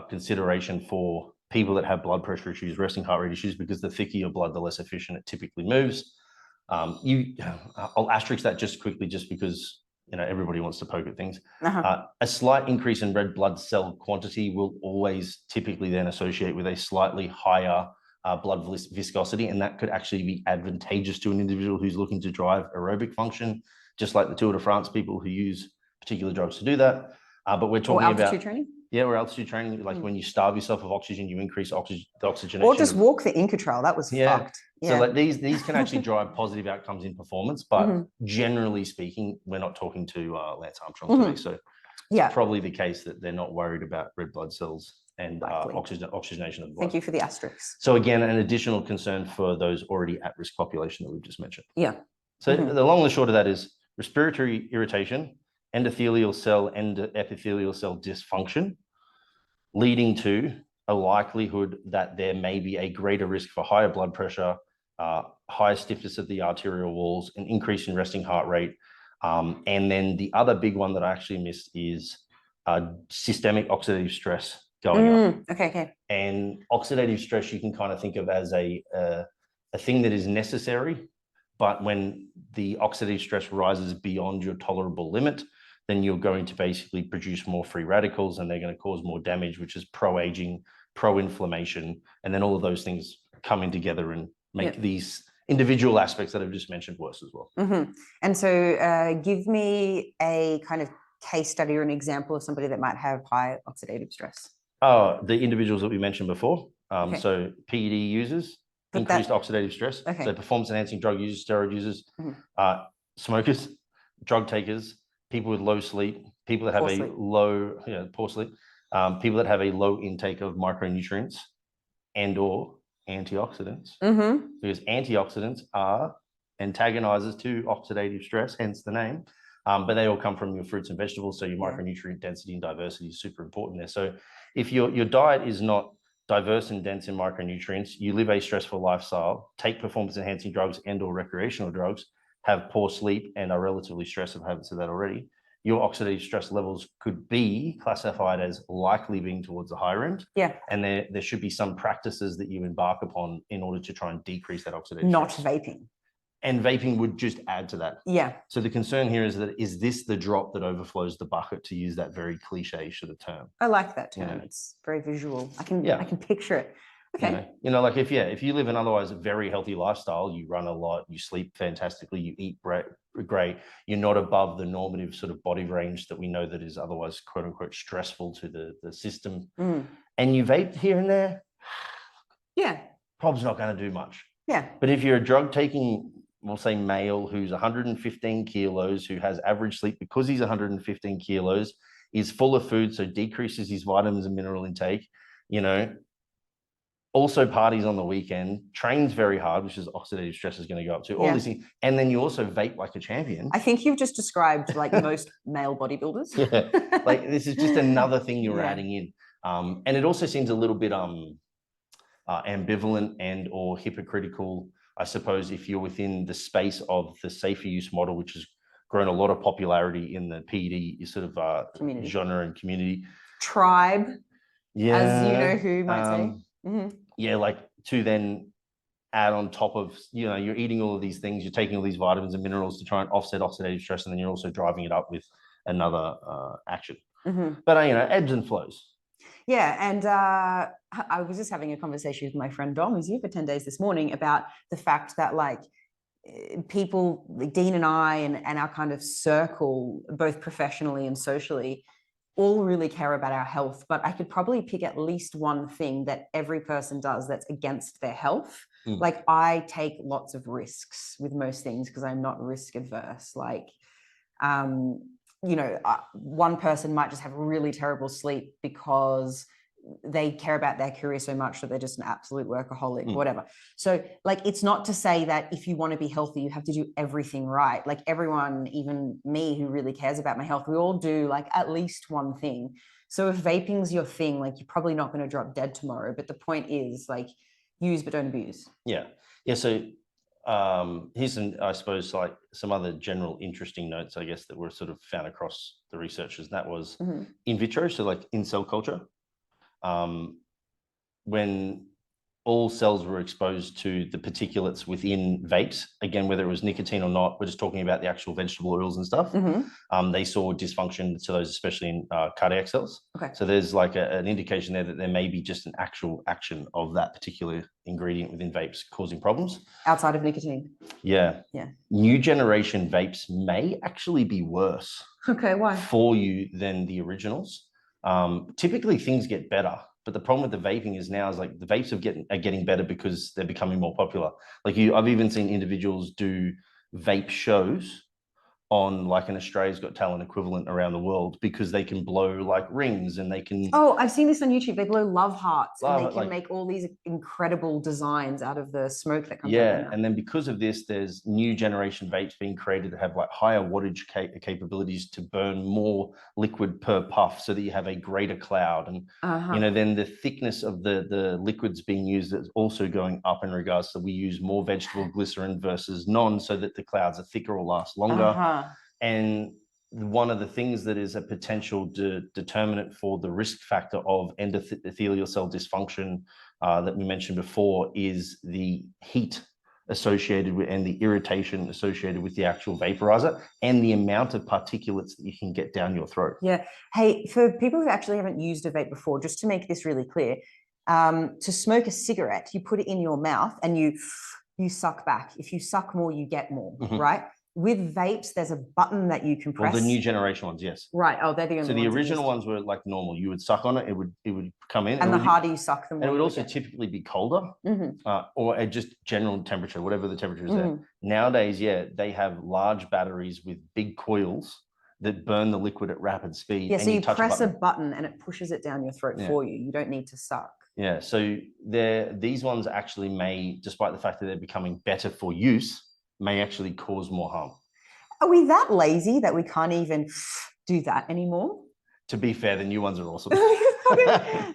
consideration for people that have blood pressure issues, resting heart rate issues, because the thicker your blood, the less efficient it typically moves. I'll asterisk that just quickly, just because everybody wants to poke at things. A slight increase in red blood cell quantity will always typically then associate with a slightly higher blood viscosity, and that could actually be advantageous to an individual who's looking to drive aerobic function, just like the Tour de France people who use particular drugs to do that. But we're talking about altitude training. Yeah, or altitude training. Like when you starve yourself of oxygen, you increase the oxygenation. Or just walk the Inca Trail. That was fucked. Yeah. So like these can actually drive positive outcomes in performance, but generally speaking, we're not talking to Lance Armstrong today. So it's probably the case that they're not worried about red blood cells and oxygenation of the blood. Thank you for the asterisks. So again, an additional concern for those already at-risk population that we've just mentioned. Yeah. So the long and the short of that is respiratory irritation, endothelial cell and epithelial cell dysfunction, leading to a likelihood that there may be a greater risk for higher blood pressure, higher stiffness of the arterial walls, an increase in resting heart rate. And then the other big one that I actually missed is systemic oxidative stress going up. Okay. And oxidative stress you can kind of think of as a thing that is necessary, but when the oxidative stress rises beyond your tolerable limit, then you're going to basically produce more free radicals, and they're going to cause more damage, which is pro-aging, pro-inflammation, and then all of those things coming together and make these individual aspects that I've just mentioned worse as well. And so give me a kind of case study or an example of somebody that might have high oxidative stress. The individuals that we mentioned before. So PED users, increased oxidative stress. So performance enhancing drug users, steroid users, smokers, drug takers, people with low sleep, people that have poor sleep, people that have a low intake of micronutrients and or antioxidants, because antioxidants are antagonizers to oxidative stress, hence the name. But they all come from your fruits and vegetables. So your micronutrient density and diversity is super important there. So if your diet is not diverse and dense in micronutrients, you live a stressful lifestyle, take performance enhancing drugs and or recreational drugs, have poor sleep and are relatively stressed, if I haven't said that already, your oxidative stress levels could be classified as likely being towards the higher end. Yeah. And there should be some practices that you embark upon in order to try and decrease that oxidative Not stress. vaping. And vaping would just add to that. Yeah. So the concern here is this the drop that overflows the bucket, to use that very cliche sort of term? I like that term. It's very visual. I can picture it. Okay. Like if you live an otherwise very healthy lifestyle, you run a lot, you sleep fantastically, you eat great, you're not above the normative sort of body range that we know that is otherwise quote unquote stressful to the system, and you vape here and there, Yeah. probably not going to do much. Yeah. But if you're a drug taking, we'll say male who's 115 kilos, who has average sleep because he's 115 kilos, is full of food, so decreases his vitamins and mineral intake, you know, also parties on the weekend, trains very hard, which is oxidative stress is going to go up to, all these things. And then you also vape like a champion. I think you've just described like most male bodybuilders. Yeah. Like this is just another thing you're adding in. And it also seems a little bit ambivalent and or hypocritical, I suppose, if you're within the space of the safer use model, which has grown a lot of popularity in the PED sort of genre and community. Tribe, as you know Yeah. who might say. Yeah, like to then add on top of, you know, you're eating all of these things, you're taking all these vitamins and minerals to try and offset oxidative stress, and then you're also driving it up with another action. But, you know, ebbs and flows. Yeah. And I was just having a conversation with my friend Dom, who's here for 10 days this morning, about the fact that like people, like Dean and I and our kind of circle, both professionally and socially, all really care about our health, but I could probably pick at least one thing that every person does that's against their health. Like I take lots of risks with most things because I'm not risk averse. Like, you know, one person might just have really terrible sleep because they care about their career so much that they're just an absolute workaholic, whatever. So like, it's not to say that if you want to be healthy, you have to do everything right. Like everyone, even me who really cares about my health, we all do like at least one thing. So if vaping's your thing, like you're probably not going to drop dead tomorrow. But the point is like use, but don't abuse. Yeah. Yeah. So here's some, I suppose, like some other general interesting notes, I guess, that were sort of found across the researchers. That was in vitro. So like in cell culture, when all cells were exposed to the particulates within vapes, again, whether it was nicotine or not, we're just talking about the actual vegetable oils and stuff, they saw dysfunction to those, especially in cardiac cells. So there's like an indication there that there may be just an actual action of that particular ingredient within vapes causing problems. Outside of nicotine. Yeah. New generation vapes may actually be worse. Why? For you than the originals. Typically things get better, but the problem with the vaping is now is like the vapes are getting better because they're becoming more popular. Like I've even seen individuals do vape shows on like an Australia's Got Talent equivalent around the world because they can blow like rings and they can. Oh, I've seen this on YouTube. They blow love hearts and they can make all these incredible designs out of the smoke that comes out. Yeah, and then because of this, there's new generation vapes being created that have like higher wattage capabilities to burn more liquid per puff, so that you have a greater cloud. And you know, then the thickness of the liquids being used is also going up in regards to we use more vegetable glycerin versus non, so that the clouds are thicker or last longer. And one of the things that is a potential determinant for the risk factor of endothelial cell dysfunction that we mentioned before is the heat associated with and the irritation associated with the actual vaporizer and the amount of particulates that you can get down your throat. Yeah. Hey, for people who actually haven't used a vape before, just to make this really clear, to smoke a cigarette, you put it in your mouth and you suck back. If you suck more, you get more, right? With vapes, there's a button that you can press. Well, the new generation ones, yes. Right. Oh, they're the only ones. So the original ones were like normal. You would suck on it, it would come in. And the harder you suck, the more. And it would also typically be colder or at just general temperature, whatever the temperature is there. Nowadays, yeah, they have large batteries with big coils that burn the liquid at rapid speed. Yeah, so you press a button and it pushes it down your throat for you. You don't need to suck. Yeah, so these ones actually may, despite the fact that they're becoming better for use, may actually cause more harm. Are we that lazy that we can't even do that anymore? To be fair, the new ones are awesome.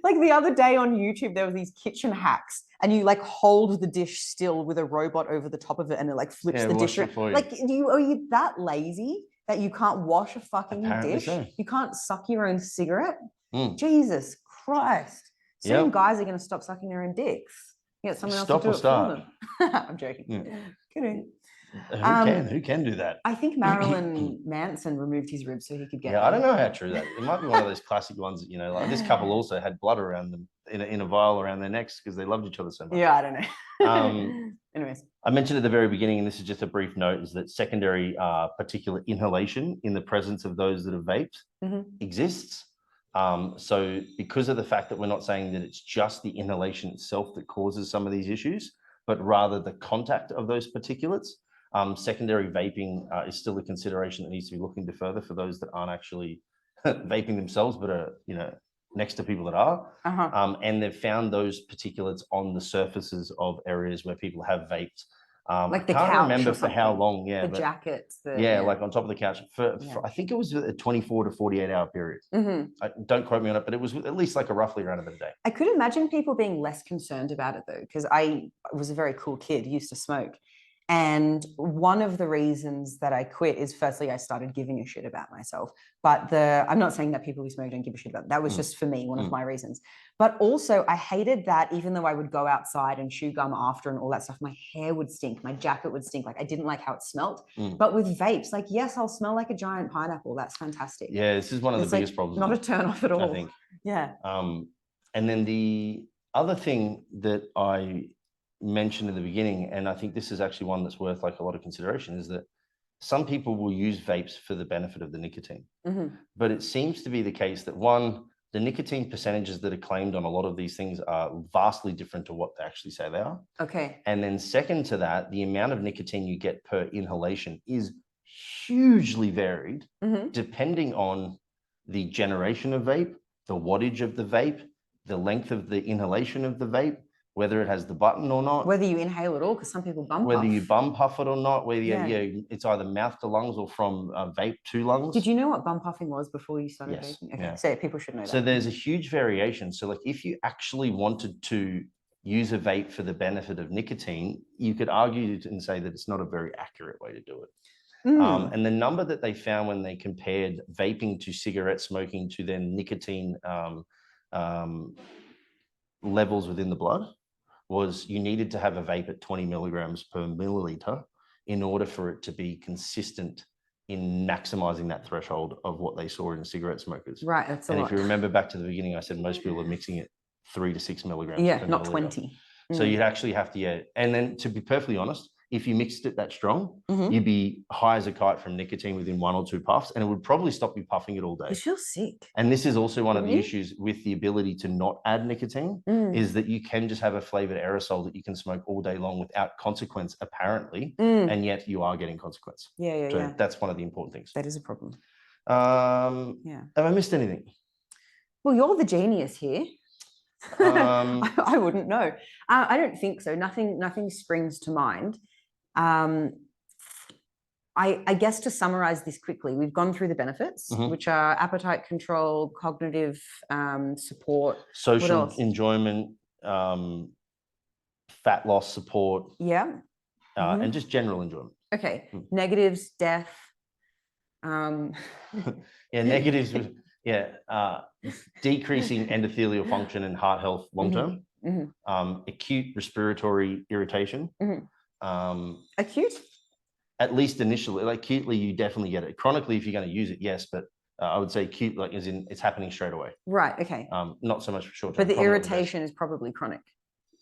Like the other day on YouTube, there were these kitchen hacks and you like hold the dish still with a robot over the top of it and it like flips the dish. Like, are you that lazy that you can't wash a fucking dish? So. You can't suck your own cigarette? Jesus Christ. Soon guys are going to stop sucking their own dicks. You get someone else to do it for them. I'm joking. Kidding. Who can do that? I think Marilyn Manson removed his ribs so he could get. Yeah, I don't know how true that. It might be one of those classic ones that, you know, like this couple also had blood around them in a vial around their necks because they loved each other so much. Yeah, I don't know. Anyways, I mentioned at the very beginning, and this is just a brief note, is that secondary particulate inhalation in the presence of those that have vaped exists. So because of the fact that we're not saying that it's just the inhalation itself that causes some of these issues, but rather the contact of those particulates, secondary vaping is still a consideration that needs to be looked into further for those that aren't actually vaping themselves, but are, you know, next to people that are. And they've found those particulates on the surfaces of areas where people have vaped. Like the I can't couch remember or for how something. long. Yeah, The jackets. like on top of the couch. For I think it was a 24 to 48 hour period. Don't quote me on it, but it was at least like a roughly around about a day. I could imagine people being less concerned about it though, because I was a very cool kid, used to smoke. And one of the reasons that I quit is firstly, I started giving a shit about myself. But I'm not saying that people who smoke don't give a shit about it. That was just for me, one of my reasons. But also I hated that even though I would go outside and chew gum after and all that stuff, my hair would stink, my jacket would stink. Like I didn't like how it smelled. But with vapes, like, yes, I'll smell like a giant pineapple. That's fantastic. Yeah, this is one of the biggest problems. Not a turn off at all. I think. Yeah. And then the other thing that I mentioned in the beginning, and I think this is actually one that's worth like a lot of consideration, is that some people will use vapes for the benefit of the nicotine. But it seems to be the case that one, the nicotine percentages that are claimed on a lot of these things are vastly different to what they actually say they are. Okay. And then second to that, the amount of nicotine you get per inhalation is hugely varied depending on the generation of vape, the wattage of the vape, the length of the inhalation of the vape, whether it has the button or not. Whether you inhale at all, because some people bum puff. Whether you bum puff it or not, whether it's either mouth to lungs or from vape to lungs. Did you know what bum puffing was before you started Yes. vaping? Okay, Yeah. so people should know that. So there's a huge variation. So like if you actually wanted to use a vape for the benefit of nicotine, you could argue and say that it's not a very accurate way to do it. And the number that they found when they compared vaping to cigarette smoking to then nicotine levels within the blood was you needed to have a vape at 20 milligrams per milliliter in order for it to be consistent in maximizing that threshold of what they saw in cigarette smokers. Right, that's a lot. And if you remember back to the beginning, I said most people are mixing it 3 to 6 milligrams. Yeah, not milliliter. 20. So you'd actually have to, and then to be perfectly honest, if you mixed it that strong, you'd be high as a kite from nicotine within 1 or 2 puffs, and it would probably stop you puffing it all day. You feel sick. And this is also one of the issues with the ability to not add nicotine, is that you can just have a flavored aerosol that you can smoke all day long without consequence, apparently, and yet you are getting consequence. So that's one of the important things. That is a problem. Have I missed anything? Well, you're the genius here. I wouldn't know. I don't think so. Nothing springs to mind. I guess to summarize this quickly, we've gone through the benefits, which are appetite control, cognitive support, social enjoyment, fat loss support, and just general enjoyment. Okay, negatives, death. Negatives. Decreasing endothelial function and heart health long term. Acute respiratory irritation. Acute? At least initially, like acutely, you definitely get it. Chronically, if you're going to use it, yes, but I would say acute, like as in it's happening straight away. Right. Okay. Not so much for short term. But the irritation is probably chronic.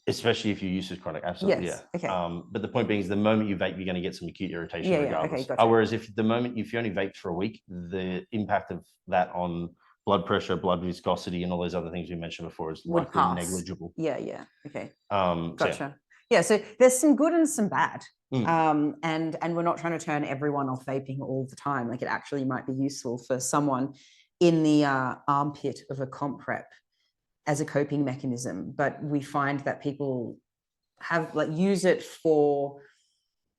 Especially if your use is chronic, absolutely, yes. Okay. But the point being is the moment you vape, you're going to get some acute irritation regardless. Okay, gotcha. Whereas if you only vape for a week, the impact of that on blood pressure, blood viscosity, and all those other things we mentioned before is likely negligible. Yeah. Okay. Gotcha. So there's some good and some bad. And we're not trying to turn everyone off vaping all the time. Like it actually might be useful for someone in the armpit of a comp rep as a coping mechanism. But we find that people have use it for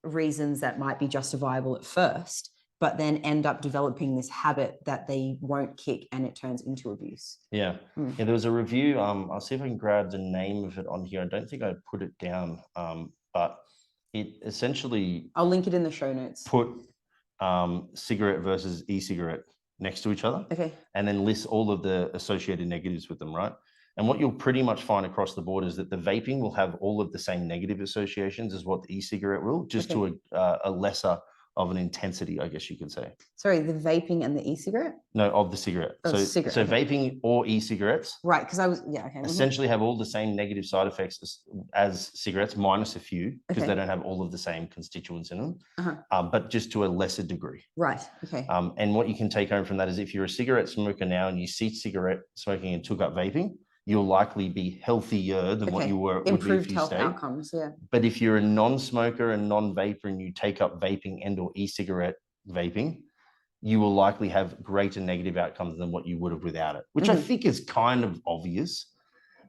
reasons that might be justifiable at first, but then end up developing this habit that they won't kick and it turns into abuse. Yeah. There was a review. I'll see if I can grab the name of it on here. I don't think I put it down, but it essentially... I'll link it in the show notes. Put cigarette versus e-cigarette next to each other. Okay. And then lists all of the associated negatives with them, right? And what you'll pretty much find across the board is that the vaping will have all of the same negative associations as what the e-cigarette will, just to a lesser of an intensity, I guess you could say. Sorry, the vaping and the e-cigarette? No, of the cigarette. Oh, So cigarette, so okay. vaping or e-cigarettes, Right, because I was, yeah, okay. essentially have all the same negative side effects as cigarettes, minus a few, because Okay. they don't have all of the same constituents in them, Uh-huh. but just to a lesser degree. Right, okay. And what you can take home from that is if you're a cigarette smoker now and you cease cigarette smoking and took up vaping, you'll likely be healthier than what you would be if Improved you health stayed. outcomes, yeah. But if you're a non-smoker and non-vapor and you take up vaping and or e-cigarette vaping, you will likely have greater negative outcomes than what you would have without it, which I think is kind of obvious.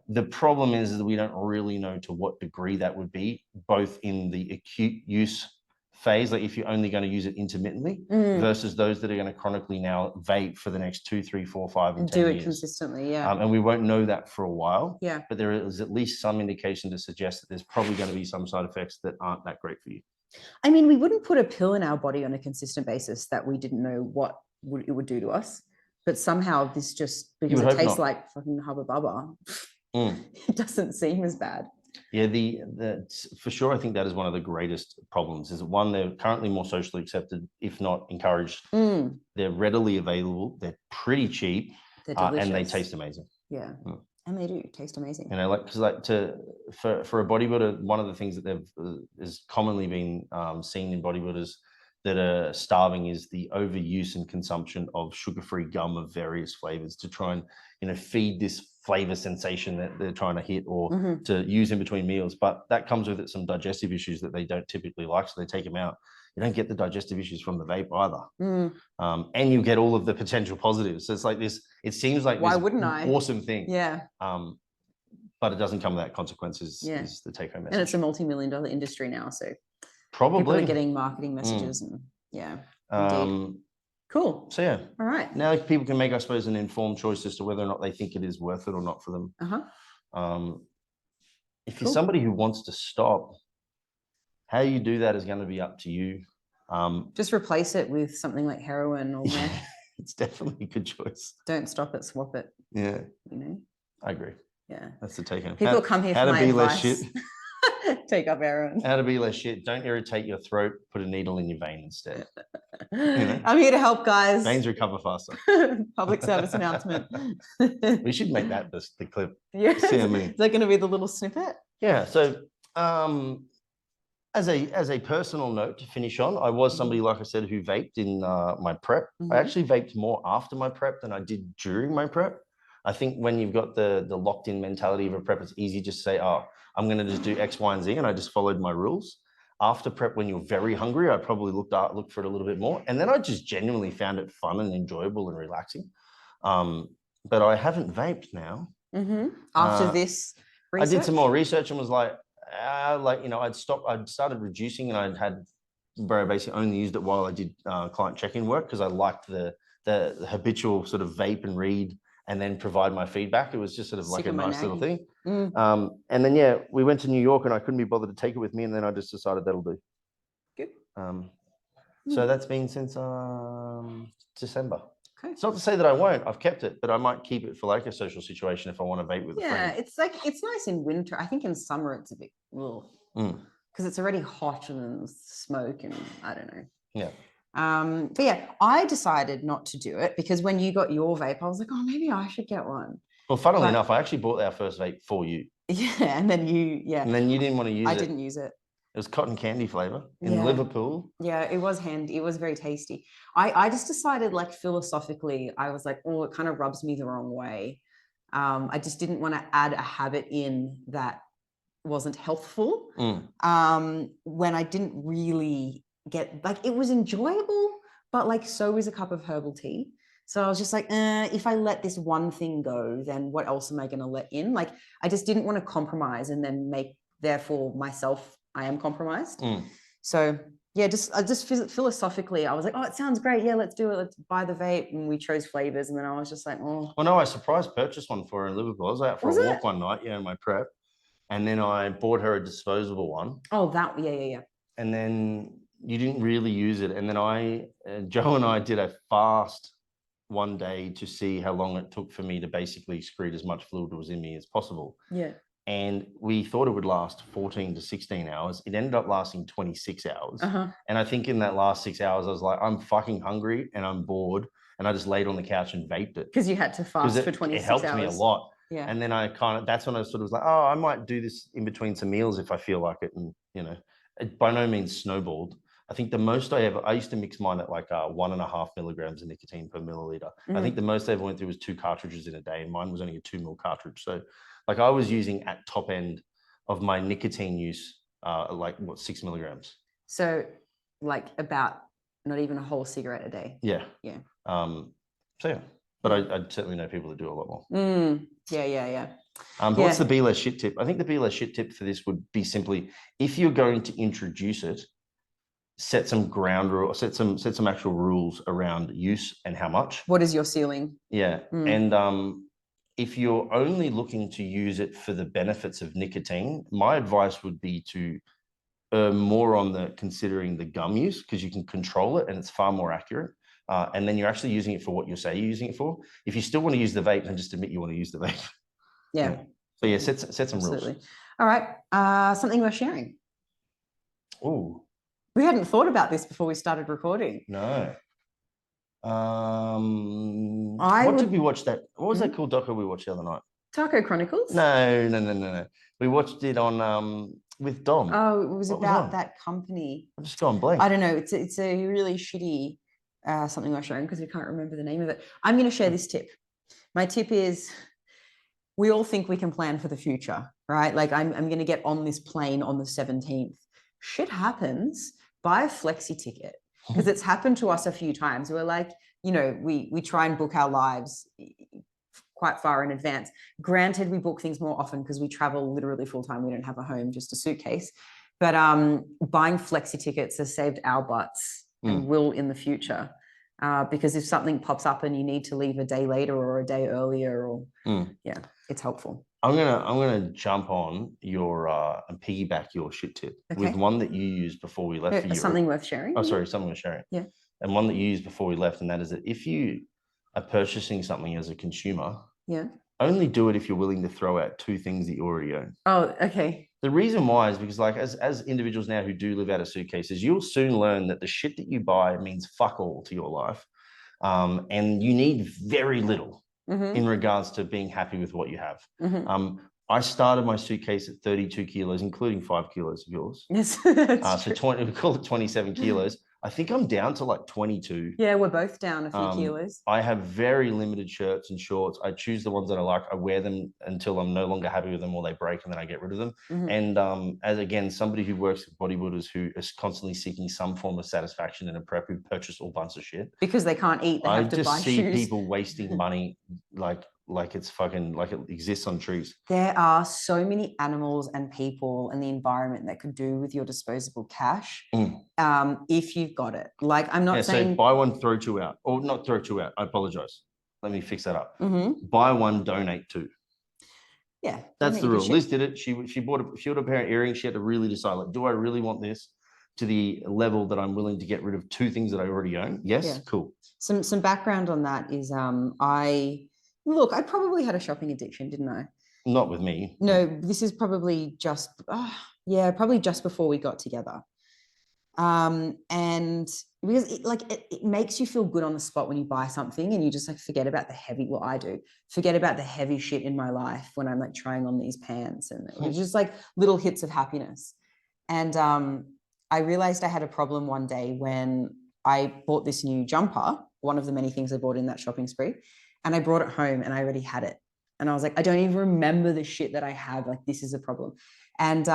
The problem is that we don't really know to what degree that would be, both in the acute use phase, like if you're only going to use it intermittently, versus those that are going to chronically now vape for the next 2, 3, 4, 5, and 10 do years. it consistently, yeah. And we won't know that for a while. Yeah. But there is at least some indication to suggest that there's probably going to be some side effects that aren't that great for you. I mean, we wouldn't put a pill in our body on a consistent basis that we didn't know what it would do to us. But somehow this just, because it tastes like fucking Hubba Bubba, it doesn't seem as bad. Yeah, for sure, I think that is one of the greatest problems. Is one, they're currently more socially accepted, if not encouraged. They're readily available. They're pretty cheap, and they taste amazing. Yeah, and they do taste amazing. You know, like because for a bodybuilder, one of the things that is commonly been seen in bodybuilders that are starving is the overuse and consumption of sugar-free gum of various flavors to try and feed this flavor sensation that they're trying to hit or to use in between meals. But that comes with it some digestive issues that they don't typically like, so they take them out. You don't get the digestive issues from the vape either. And you get all of the potential positives. So it's like this, it seems like why this wouldn't I? Awesome thing. Yeah. But it doesn't come without consequences, is the take-home message. And it's a multi-million-dollar industry now, so probably people are getting marketing messages and indeed. Cool. So yeah. All right. Now people can make, I suppose, an informed choice as to whether or not they think it is worth it or not for them. If you're somebody who wants to stop, how you do that is going to be up to you. Just replace it with something like heroin or meth. It's definitely a good choice. Don't stop it, swap it. Yeah. You know? I agree. Yeah. That's the take home. People come here for my advice. Less shit. Take up heroin. How to be less shit. Don't irritate your throat. Put a needle in your vein instead. I'm here to help, guys. Veins recover faster. Public service announcement. We should make that the clip. Yes. See how many. Is that going to be the little snippet? Yeah. So as a personal note to finish on, I was somebody, like I said, who vaped in my prep. I actually vaped more after my prep than I did during my prep. I think when you've got the locked in mentality of a prep, it's easy just to say, oh, I'm going to just do X, Y, and Z. And I just followed my rules. After prep, when you're very hungry, I probably looked for it a little bit more. And then I just genuinely found it fun and enjoyable and relaxing. But I haven't vaped now. After this research? I did some more research and was like, I'd started reducing, and I had very basically only used it while I did client check-in work because I liked the habitual sort of vape and read and then provide my feedback. It was just sort of like a nice little thing. And then, we went to New York and I couldn't be bothered to take it with me. And then I just decided that'll do. Good. So that's been since December. Okay. It's not to say that I won't. I've kept it, but I might keep it for like a social situation if I want to vape with a friend. Yeah, it's nice in winter. I think in summer it's a bit because it's already hot and smoke and I don't know. Yeah. But yeah, I decided not to do it because when you got your vape, I was like, oh, maybe I should get one. Well, funnily enough, I actually bought our first vape for you. Yeah, and then you didn't want to use it. I didn't use it. It was cotton candy flavor in Liverpool. Yeah, it was handy. It was very tasty. I just decided, like, philosophically, I was like, oh, it kind of rubs me the wrong way. I just didn't want to add a habit in that wasn't healthful. When I didn't really get, like, it was enjoyable, but like so is a cup of herbal tea. So I was just like, if I let this one thing go, then what else am I going to let in? Like, I just didn't want to compromise and then therefore myself, I am compromised. So yeah, just philosophically, I was like, oh, it sounds great. Yeah, let's do it. Let's buy the vape. And we chose flavors. And then I was just like, oh. Well, no, I surprise purchased one for her in Liverpool. I was out for a walk one night, in my prep. And then I bought her a disposable one. Oh, yeah. And then you didn't really use it. And then Joe and I did a fast one day to see how long it took for me to basically excrete as much fluid that was in me as possible. Yeah. and we thought it would last 14 to 16 hours. It ended up lasting 26 hours. And I think in that last 6 hours, I was like, I'm fucking hungry and I'm bored. And I just laid on the couch and vaped it. Because you had to fast for 26 hours. It helped me a lot. Yeah. And then that's when I sort of was like, oh, I might do this in between some meals if I feel like it. And, it by no means snowballed. I think the most I used to mix mine at like 1.5 milligrams of nicotine per milliliter. I think the most I ever went through was 2 cartridges in a day, and mine was only a 2 mil cartridge. So like I was using at top end of my nicotine use, 6 milligrams. So like about not even a whole cigarette a day. Yeah. Yeah. But I certainly know people that do a lot more. Yeah. But what's the be less shit tip? I think the be less shit tip for this would be simply, if you're going to introduce it, set some ground rules, set some actual rules around use and how much. What is your ceiling? Yeah. And if you're only looking to use it for the benefits of nicotine, my advice would be to more on considering the gum use, because you can control it and it's far more accurate. And then you're actually using it for what you say you're using it for. If you still want to use the vape, then just admit you want to use the vape. Yeah. So yeah, set some Absolutely. rules. All right. Something worth sharing. Ooh. We hadn't thought about this before we started recording. No. What did we watch that? What was that cool doco we watched the other night? Taco Chronicles? No. We watched it on with Dom. Oh, it was about that company. I've just gone blank. I don't know. It's a really shitty something worth sharing because we can't remember the name of it. I'm going to share this tip. My tip is, we all think we can plan for the future, right? Like I'm going to get on this plane on the 17th. Shit happens. Buy a flexi ticket, because it's happened to us a few times. We're like, we try and book our lives quite far in advance. Granted, we book things more often because we travel literally full time. We don't have a home, just a suitcase. But buying flexi tickets has saved our butts and will in the future. Because if something pops up and you need to leave a day later or a day earlier, it's helpful. I'm gonna jump on your and piggyback your shit tip with one that you used before we left for Europe. Something worth sharing. Oh, sorry, something worth sharing. Yeah. And one that you used before we left, and that is that if you are purchasing something as a consumer, only do it if you're willing to throw out 2 things that you already own. Oh, okay. The reason why is because, like, as individuals now who do live out of suitcases, you'll soon learn that the shit that you buy means fuck all to your life, and you need very little. In regards to being happy with what you have. I started my suitcase at 32 kilos, including 5 kilos of yours. Yes. So we call it 27 kilos. I think I'm down to like 22. Yeah, we're both down a few kilos. I have very limited shirts and shorts. I choose the ones that I like. I wear them until I'm no longer happy with them or they break, and then I get rid of them. And as again, somebody who works with bodybuilders who is constantly seeking some form of satisfaction in a prep, who purchase all bunch of shit. Because they can't eat, they have to buy shoes. I just see people wasting money like it's fucking, like it exists on trees. There are so many animals and people and the environment that could do with your disposable cash if you've got it. Like, I'm not saying... So buy one, throw 2 out. Or not throw 2 out. I apologize. Let me fix that up. Buy one, donate 2. Yeah. That's the rule. Liz did it. She bought a pair of earrings. She had to really decide, like, do I really want this to the level that I'm willing to get rid of 2 things that I already own? Yes. Yeah. Cool. Some background on that is I probably had a shopping addiction, didn't I? Not with me. No, this is probably probably just before we got together. And because it makes you feel good on the spot when you buy something and you just like forget about forget about the heavy shit in my life when I'm like trying on these pants, and it was just like little hits of happiness. And I realized I had a problem one day when I bought this new jumper, one of the many things I bought in that shopping spree. And I brought it home and I already had it. And I was like, I don't even remember the shit that I have. Like, this is a problem. And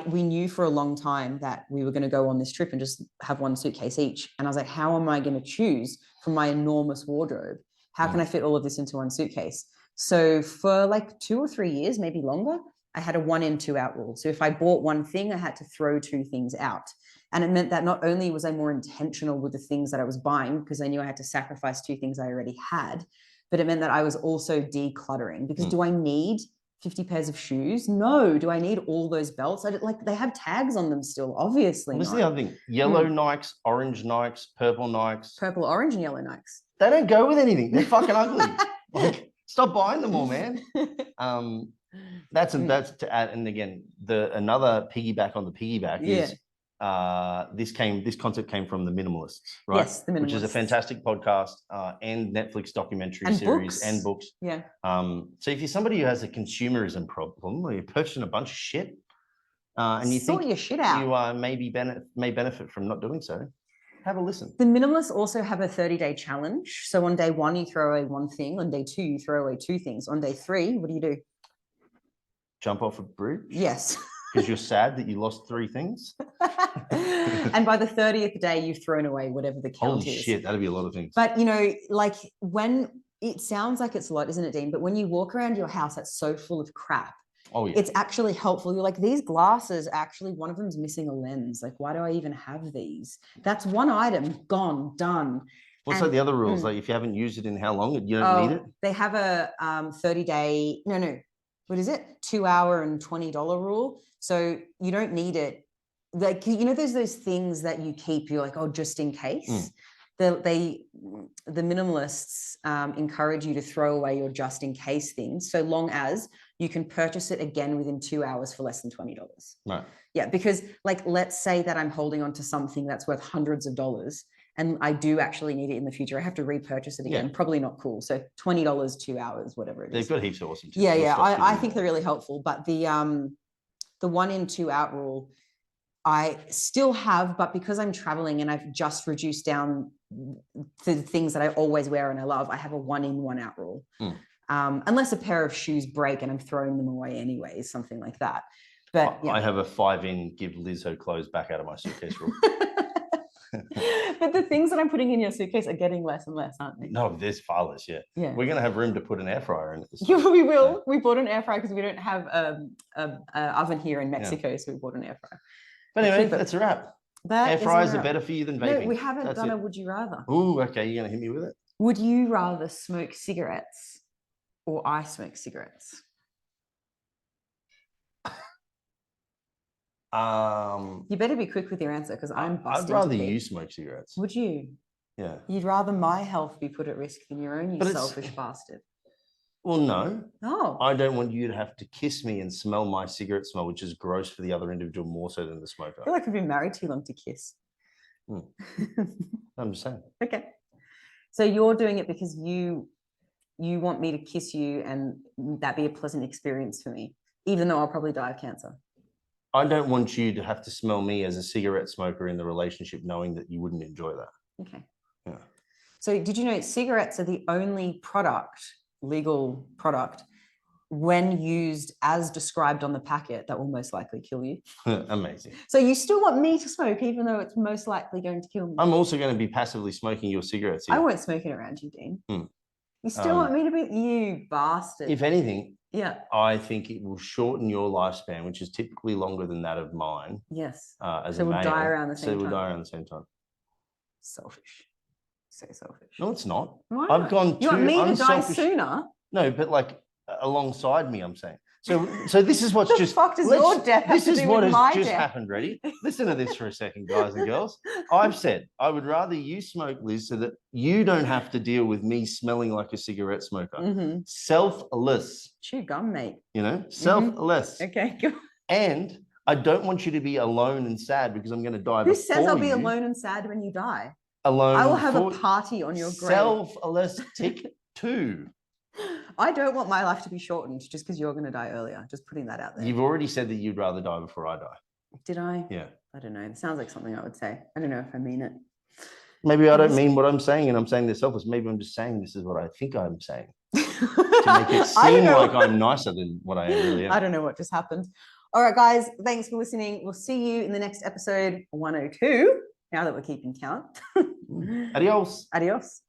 we knew for a long time that we were going to go on this trip and just have one suitcase each. And I was like, how am I going to choose from my enormous wardrobe? How can I fit all of this into one suitcase? So for like 2 or 3 years, maybe longer, I had a 1 in, 2 out rule. So if I bought one thing, I had to throw 2 things out. And it meant that not only was I more intentional with the things that I was buying, because I knew I had to sacrifice 2 things I already had, but it meant that I was also decluttering. Because do I need 50 pairs of shoes? No. Do I need all those belts? They have tags on them still, obviously. What's the other thing? Yellow Nikes, orange Nikes, purple Nikes. Purple, orange, and yellow Nikes. They don't go with anything. They're fucking ugly. Like, stop buying them all, man. That's to add. And again, another piggyback on the piggyback is this concept came from the Minimalists, right? Yes, the Minimalists, which is a fantastic podcast and Netflix documentary and series books. and books. Yeah. So if you're somebody who has a consumerism problem, or you're purchasing a bunch of shit, and you sort think your shit out, you may benefit from not doing so, have a listen. The Minimalists also have a 30-day challenge. So on day 1, you throw away 1 thing. On day 2, you throw away 2 things. On day 3, what do? Jump off a bridge? Yes. Because you're sad that you lost 3 things. And by the 30th day, you've thrown away whatever the count Holy is. shit, that'd be a lot of things. But, like when it sounds like it's a lot, isn't it, Dean? But when you walk around your house that's so full of crap, oh, yeah, it's actually helpful. You're like, these glasses, actually, one of them's missing a lens. Like, why do I even have these? That's 1 item, gone, done. What's like the other rules? Like if you haven't used it in how long, you don't need it? They have a 30-day, what is it? 2-hour and $20 rule. So you don't need it. Like, there's those things that you keep, you're like, oh, just in case. The Minimalists encourage you to throw away your just in case things, so long as you can purchase it again within 2 hours for less than $20. Right. Yeah, because let's say that I'm holding on to something that's worth hundreds of dollars and I do actually need it in the future. I have to repurchase it again. Yeah. Probably not cool. So $20, 2 hours, whatever it is. They've got heaps of awesome tips. Yeah. I think they're really helpful. But the 1 in 2 out rule, I still have, but because I'm traveling and I've just reduced down the things that I always wear and I love, I have a 1 in 1 out rule. Unless a pair of shoes break and I'm throwing them away anyways, something like that. But I have a 5 in, give Liz her clothes back out of my suitcase rule. But the things that I'm putting in your suitcase are getting less and less, aren't they? No, there's far less. Yeah. We're going to have room to put an air fryer in it. Yeah, we will. Yeah. We bought an air fryer because we don't have an oven here in Mexico, so we bought an air fryer. But anyway, that's a wrap. Air fryers are better for you than vaping. No, we haven't done a would you rather. Ooh, okay. You're going to hit me with it. Would you rather smoke cigarettes or I smoke cigarettes? You better be quick with your answer because I'm busting. I'd rather you smoke cigarettes. Would you? Yeah. You'd rather my health be put at risk than your own, you selfish bastard. Well, no. Oh. I don't want you to have to kiss me and smell my cigarette smell, which is gross for the other individual more so than the smoker. I feel like we've been married too long to kiss. I'm just saying. Okay. So you're doing it because you want me to kiss you and that be a pleasant experience for me, even though I'll probably die of cancer. I don't want you to have to smell me as a cigarette smoker in the relationship, knowing that you wouldn't enjoy that. Okay. Yeah. So did you know cigarettes are the only legal product, when used as described on the packet, that will most likely kill you? Amazing. So you still want me to smoke, even though it's most likely going to kill me? I'm also going to be passively smoking your cigarettes here. I won't smoke it around you, Dean. You still want me to be, you bastard. If anything, yeah, I think it will shorten your lifespan, which is typically longer than that of mine. Yes. As so we'll die around the same time. So we'll die around the same time. Selfish. So selfish. No, it's not. Why I've gone you want me to die sooner? No, but like alongside me, I'm saying. So this is what's just. Fuck does your death have this to is do what with has my just death? happened. Ready? Listen to this for a second, guys and girls. I've said I would rather you smoke, Liz, so that you don't have to deal with me smelling like a cigarette smoker. Selfless. Chew gum, mate. Selfless. Okay, go. And I don't want you to be alone and sad because I'm going to die. Who says I'll be alone and sad when you die? Alone. I will have a party on your grave. Selfless tick 2. I don't want my life to be shortened just because you're going to die earlier. Just putting that out there. You've already said that you'd rather die before I die. Did I? Yeah. I don't know. It sounds like something I would say. I don't know if I mean it. Maybe I don't mean what I'm saying and I'm saying they're selfless. Maybe I'm just saying this is what I think I'm saying. To make it seem like I'm nicer than what I really am. I don't know what just happened. All right, guys. Thanks for listening. We'll see you in the next episode 102. Now that we're keeping count. Adios. Adios.